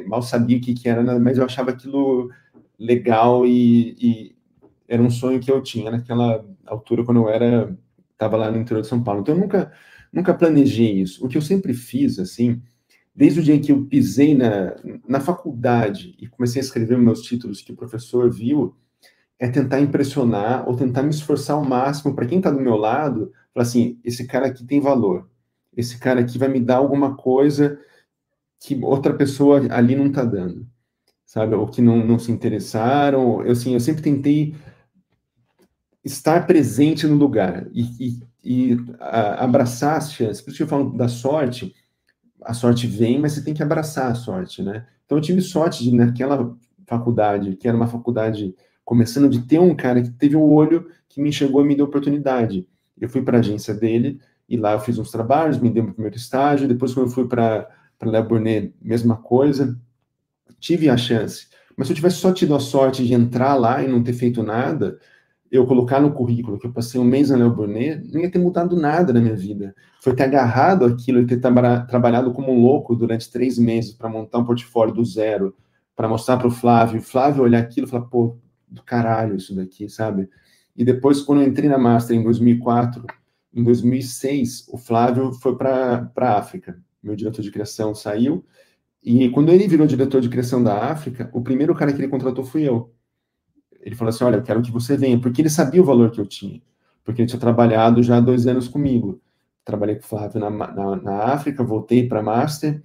mal sabia o que era, mas eu achava aquilo legal e era um sonho que eu tinha naquela altura, quando eu estava lá no interior de São Paulo. Então, eu nunca planejei isso. O que eu sempre fiz, assim, desde o dia que eu pisei na faculdade e comecei a escrever meus títulos que o professor viu, é tentar impressionar ou tentar me esforçar ao máximo para quem está do meu lado, falar assim, esse cara aqui tem valor, esse cara aqui vai me dar alguma coisa que outra pessoa ali não está dando, sabe? Ou que não se interessaram. Eu sempre tentei estar presente no lugar e abraçar as chances. Por isso que eu falo da sorte, a sorte vem, mas você tem que abraçar a sorte, né? Então eu tive sorte de, naquela faculdade, que era uma faculdade começando, de ter um cara que teve um olho que me enxergou e me deu oportunidade. Eu fui para a agência dele, e lá eu fiz uns trabalhos, me dei meu primeiro estágio, depois quando eu fui para Le Bournet, mesma coisa, tive a chance. Mas se eu tivesse só tido a sorte de entrar lá e não ter feito nada, eu colocar no currículo que eu passei um mês na Le Bournet, não ia ter mudado nada na minha vida. Foi ter agarrado aquilo e ter trabalhado como um louco durante 3 meses para montar um portfólio do zero, para mostrar para o Flávio olhar aquilo e falar, pô, do caralho isso daqui, sabe? E depois, quando eu entrei na Master em 2004, em 2006, o Flávio foi para a África. Meu diretor de criação saiu, e quando ele virou diretor de criação da África, o primeiro cara que ele contratou fui eu. Ele falou assim, olha, eu quero que você venha, porque ele sabia o valor que eu tinha, porque ele tinha trabalhado já 2 anos comigo. Trabalhei com o Flávio na África, voltei para a Master.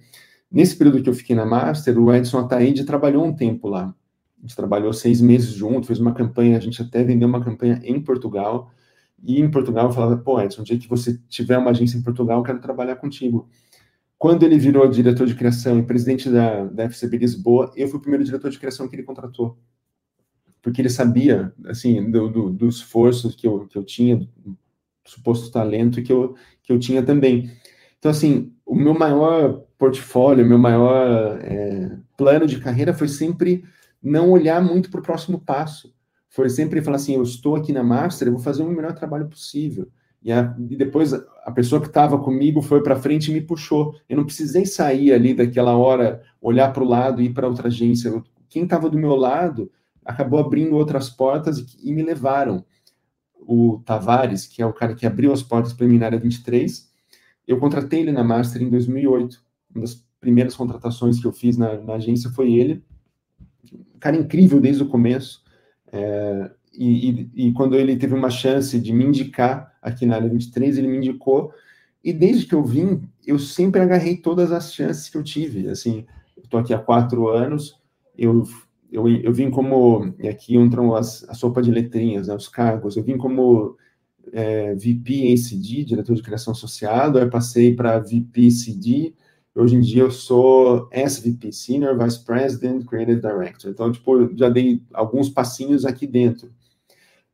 Nesse período que eu fiquei na Master, o Edson Ataíde trabalhou um tempo lá. A gente trabalhou 6 meses junto, fez uma campanha, a gente até vendeu uma campanha em Portugal, e em Portugal eu falava, pô, Edson, um dia que você tiver uma agência em Portugal, eu quero trabalhar contigo. Quando ele virou diretor de criação e presidente da FCB Lisboa, eu fui o primeiro diretor de criação que ele contratou. Porque ele sabia, assim, do esforço que eu tinha, do suposto talento que eu tinha também. Então, assim, o meu maior portfólio, o meu maior plano de carreira foi sempre não olhar muito para o próximo passo. Foi sempre falar assim, eu estou aqui na Master, eu vou fazer o melhor trabalho possível. E depois a pessoa que estava comigo foi para frente e me puxou. Eu não precisei sair ali daquela hora, olhar para o lado e ir para outra agência. Quem estava do meu lado acabou abrindo outras portas e me levaram. O Tavares, que é o cara que abriu as portas para mim na área 23, eu contratei ele na Master em 2008. Uma das primeiras contratações que eu fiz na agência foi ele. Um cara incrível desde o começo. E quando ele teve uma chance de me indicar aqui na área 23, ele me indicou. E desde que eu vim, eu sempre agarrei todas as chances que eu tive. Assim, eu estou aqui há 4 anos, eu vim como, e aqui entram a sopa de letrinhas, né, os cargos, eu vim como VP ACD, diretor de criação associado, aí eu passei para VP CD, hoje em dia eu sou SVP, Senior Vice President, Creative Director, então, tipo, eu já dei alguns passinhos aqui dentro.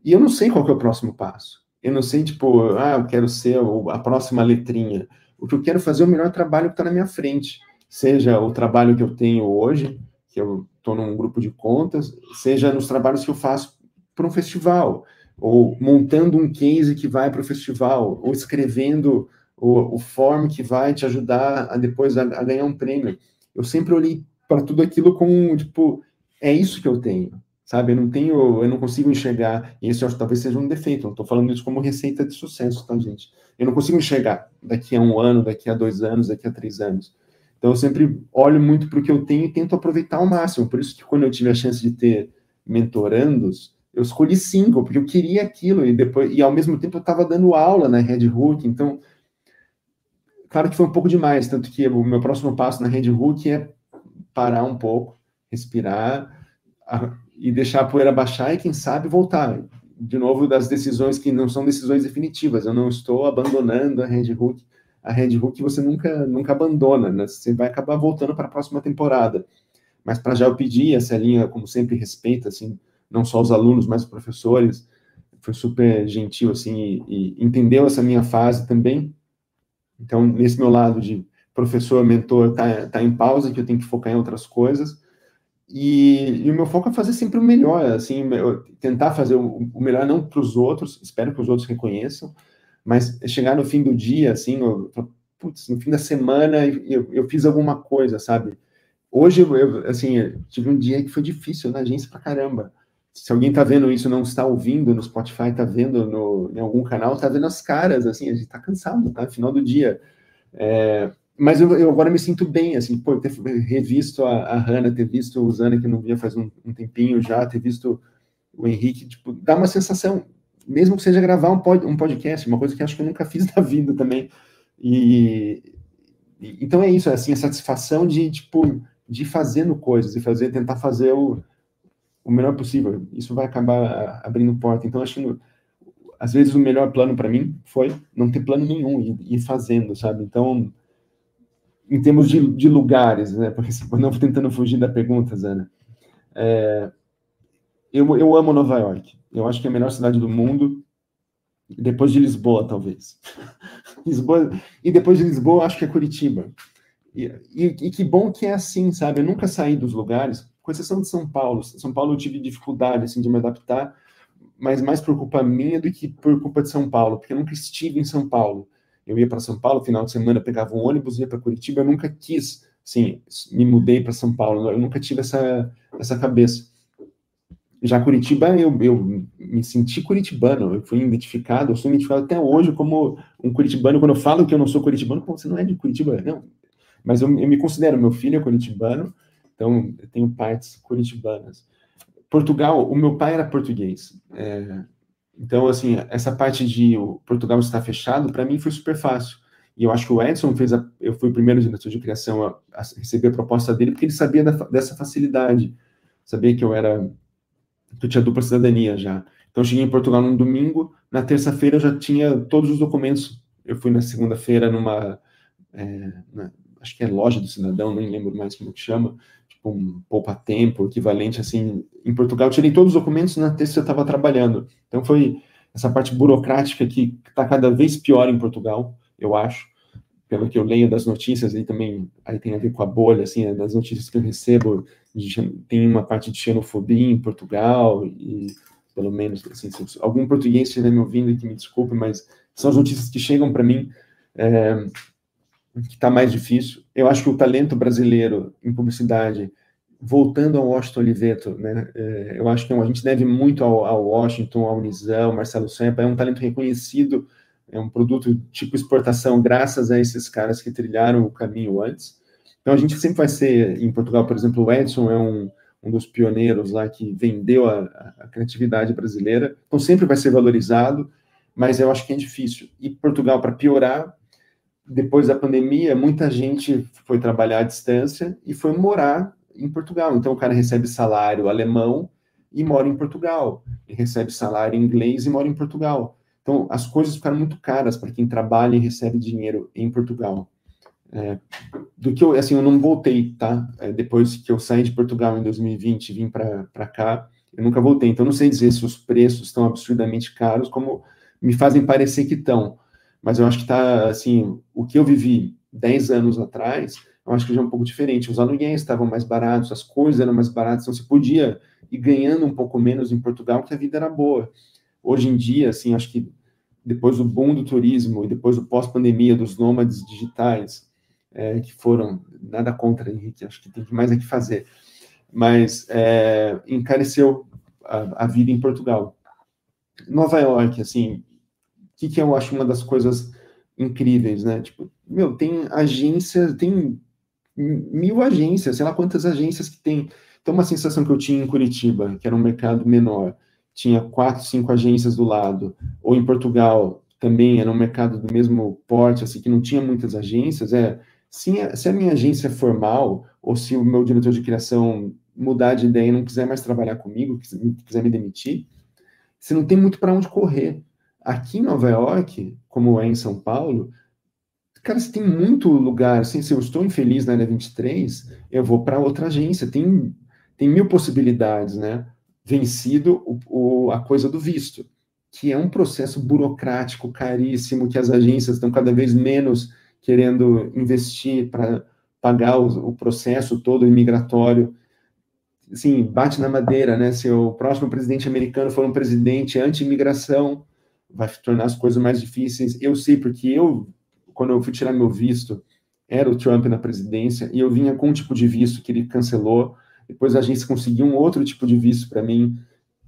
E eu não sei qual que é o próximo passo. Eu não sei, tipo, eu quero ser a próxima letrinha. O que eu quero fazer é o melhor trabalho que está na minha frente. seja o trabalho que eu tenho hoje, que eu estou num grupo de contas, seja nos trabalhos que eu faço para um festival, ou montando um case que vai para o festival, ou escrevendo o form que vai te ajudar a depois a ganhar um prêmio. Eu sempre olhei para tudo aquilo como, tipo, é isso que eu tenho, sabe? Eu não consigo enxergar, e isso eu acho que talvez seja um defeito, não estou falando isso como receita de sucesso, tá, gente? Eu não consigo enxergar daqui a 1 ano, daqui a 2 anos, daqui a 3 anos. Então, eu sempre olho muito para o que eu tenho e tento aproveitar ao máximo. Por isso que quando eu tive a chance de ter mentorandos, eu escolhi 5, porque eu queria aquilo, e ao mesmo tempo eu estava dando aula na Red Hook, então, claro que foi um pouco demais, tanto que o meu próximo passo na Red Hook é parar um pouco, respirar, e deixar a poeira baixar e, quem sabe, voltar. De novo, das decisões que não são decisões definitivas. Eu não estou abandonando a Red Hook. A Red Hook você nunca abandona, né? Você vai acabar voltando para a próxima temporada. Mas para já eu pedir, essa linha, como sempre, respeita, assim, não só os alunos, mas os professores. Foi super gentil, assim, e entendeu essa minha fase também. Então, nesse meu lado de professor, mentor, tá em pausa, que eu tenho que focar em outras coisas. E o meu foco é fazer sempre o melhor, assim, tentar fazer o melhor não para os outros, espero que os outros reconheçam, mas chegar no fim do dia, assim, putz, no fim da semana eu fiz alguma coisa, sabe? Hoje, assim, tive um dia que foi difícil na agência pra caramba. Se alguém tá vendo isso, não está ouvindo no Spotify, tá vendo em algum canal, tá vendo as caras, assim, a gente tá cansado, tá? Final do dia. Mas eu agora me sinto bem, assim, pô, ter revisto a Hannah, ter visto o Zana, que não via faz um tempinho já, ter visto o Henrique, tipo, dá uma sensação, mesmo que seja gravar um podcast, uma coisa que acho que eu nunca fiz na vida também. Então é isso, assim, a satisfação de, tipo, de ir fazendo coisas, tentar fazer o melhor possível. Isso vai acabar abrindo porta. Então, acho que, às vezes, o melhor plano para mim foi não ter plano nenhum e ir fazendo, sabe? Então, em termos de lugares, né? Porque não tentando fugir da pergunta, Zana. Eu amo Nova York. Eu acho que é a melhor cidade do mundo, depois de Lisboa, talvez. Lisboa, e depois de Lisboa, acho que é Curitiba. E que bom que é assim, sabe? Eu nunca saí dos lugares, com exceção de São Paulo. São Paulo eu tive dificuldade, assim, de me adaptar, mas mais por culpa minha do que por culpa de São Paulo, porque eu nunca estive em São Paulo. Eu ia para São Paulo, final de semana, pegava um ônibus, ia para Curitiba, eu nunca quis, assim, me mudei para São Paulo, eu nunca tive essa cabeça. Já Curitiba, eu me senti curitibano, eu sou identificado até hoje como um curitibano. Quando eu falo que eu não sou curitibano, pô, você não é de Curitiba, não. Mas eu me considero, meu filho é curitibano, então eu tenho partes curitibanas. Portugal, o meu pai era português, então, assim, essa parte de o Portugal estar fechado, para mim foi super fácil. E eu acho que o Edson eu fui o primeiro diretor de criação a receber a proposta dele, porque ele sabia dessa facilidade, sabia que eu tinha dupla cidadania já. Então, eu cheguei em Portugal num domingo, na terça-feira eu já tinha todos os documentos. Eu fui na segunda-feira acho que é loja do cidadão, nem lembro mais como que chama, tipo um poupa-tempo, equivalente, assim, em Portugal. Eu tirei todos os documentos, na terça eu estava trabalhando. Então, foi essa parte burocrática que está cada vez pior em Portugal, eu acho, pelo que eu leio das notícias, aí tem a ver com a bolha, assim, das notícias que eu recebo, tem uma parte de xenofobia em Portugal, e pelo menos, assim, se algum português estiver me ouvindo, que me desculpe, mas são as notícias que chegam para mim, que está mais difícil. Eu acho que o talento brasileiro em publicidade, voltando ao Washington Oliveto, né, eu acho que a gente deve muito ao Washington, ao Nizam, Marcelo Sempa, é um talento reconhecido, é um produto tipo exportação, graças a esses caras que trilharam o caminho antes. Então, a gente sempre vai ser, em Portugal, por exemplo, o Edson é um dos pioneiros lá que vendeu a criatividade brasileira, então sempre vai ser valorizado, mas eu acho que é difícil. E Portugal, para piorar, depois da pandemia, muita gente foi trabalhar à distância e foi morar em Portugal. Então, o cara recebe salário alemão e mora em Portugal. Ele recebe salário inglês e mora em Portugal. Então, as coisas ficaram muito caras para quem trabalha e recebe dinheiro em Portugal. Eu não voltei, tá? Depois que eu saí de Portugal em 2020 e vim para cá, eu nunca voltei. Então, não sei dizer se os preços estão absurdamente caros, como me fazem parecer que estão. Mas eu acho que está, assim, o que eu vivi 10 anos atrás eu acho que já é um pouco diferente. Os aluguéis estavam mais baratos, as coisas eram mais baratas, então você podia ir ganhando um pouco menos em Portugal, que a vida era boa. Hoje em dia, assim, acho que depois do boom do turismo e depois do pós-pandemia, dos nômades digitais, que foram, nada contra, Henrique, acho que tem mais a que fazer, mas encareceu a vida em Portugal. Nova York, assim, o que eu acho uma das coisas incríveis, né? Tipo, tem agência, tem 1000 agências, sei lá quantas agências que tem. Então, uma sensação que eu tinha em Curitiba, que era um mercado menor, tinha 4, 5 agências do lado, ou em Portugal, também era um mercado do mesmo porte, assim, que não tinha muitas agências, se a minha agência é formal, ou se o meu diretor de criação mudar de ideia e não quiser mais trabalhar comigo, quiser me demitir, você não tem muito para onde correr. Aqui em Nova York, como é em São Paulo, cara, você tem muito lugar, assim, se eu estou infeliz na área 23, eu vou para outra agência, tem 1000 possibilidades, né? Vencido a coisa do visto, que é um processo burocrático, caríssimo, que as agências estão cada vez menos querendo investir para pagar o processo todo imigratório. Assim, bate na madeira, né? Se o próximo presidente americano for um presidente anti-imigração, vai tornar as coisas mais difíceis. Eu sei porque quando eu fui tirar meu visto, era o Trump na presidência, e eu vinha com um tipo de visto que ele cancelou, depois a agência conseguiu um outro tipo de visto para mim,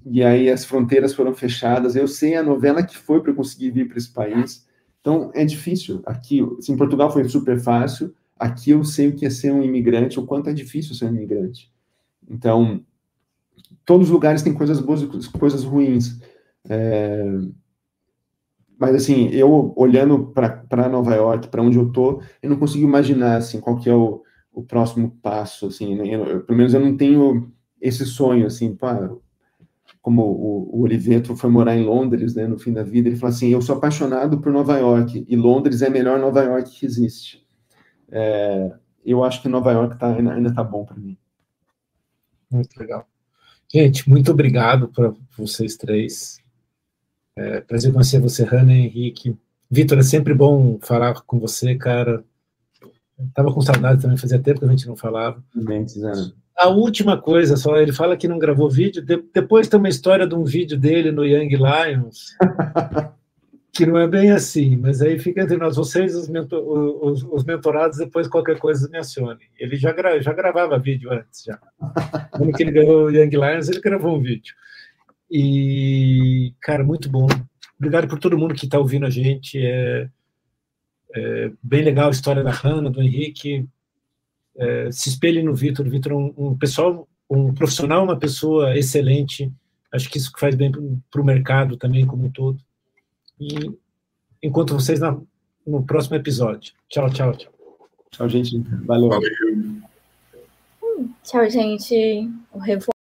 e aí as fronteiras foram fechadas. Eu sei a novela que foi para eu conseguir vir para esse país. Então, é difícil. Aqui, assim, em Portugal foi super fácil, aqui eu sei o que é ser um imigrante, o quanto é difícil ser um imigrante. Então, todos os lugares têm coisas boas e coisas ruins. Mas, assim, eu olhando para Nova York, para onde eu tô, eu não consigo imaginar, assim, qual que é o próximo passo, assim, né? Pelo menos eu não tenho esse sonho, assim, como o Oliveto foi morar em Londres, né, no fim da vida, ele falou assim, eu sou apaixonado por Nova York, e Londres é a melhor Nova York que existe. Eu acho que Nova York ainda tá bom para mim. Muito legal. Gente, muito obrigado para vocês três. Prazer conhecer você, Hannah e Henrique. Vitor, é sempre bom falar com você, cara. Estava com saudade também, fazia tempo que a gente não falava. A última coisa só, ele fala que não gravou vídeo, depois tem uma história de um vídeo dele no Young Lions, que não é bem assim, mas aí fica entre nós, vocês, os mentorados, depois qualquer coisa me acione. Ele já gravava vídeo antes, já. Quando que ele ganhou o Young Lions, ele gravou um vídeo. E, cara, muito bom. Obrigado por todo mundo que está ouvindo a gente. É bem legal a história da Hannah, do Henrique. Se espelhe no Vitor. O Vitor é um profissional, uma pessoa excelente. Acho que isso faz bem para o mercado também, como um todo. E encontro vocês no próximo episódio. Tchau, tchau, tchau. Tchau, gente. Valeu. Valeu. Tchau, gente. O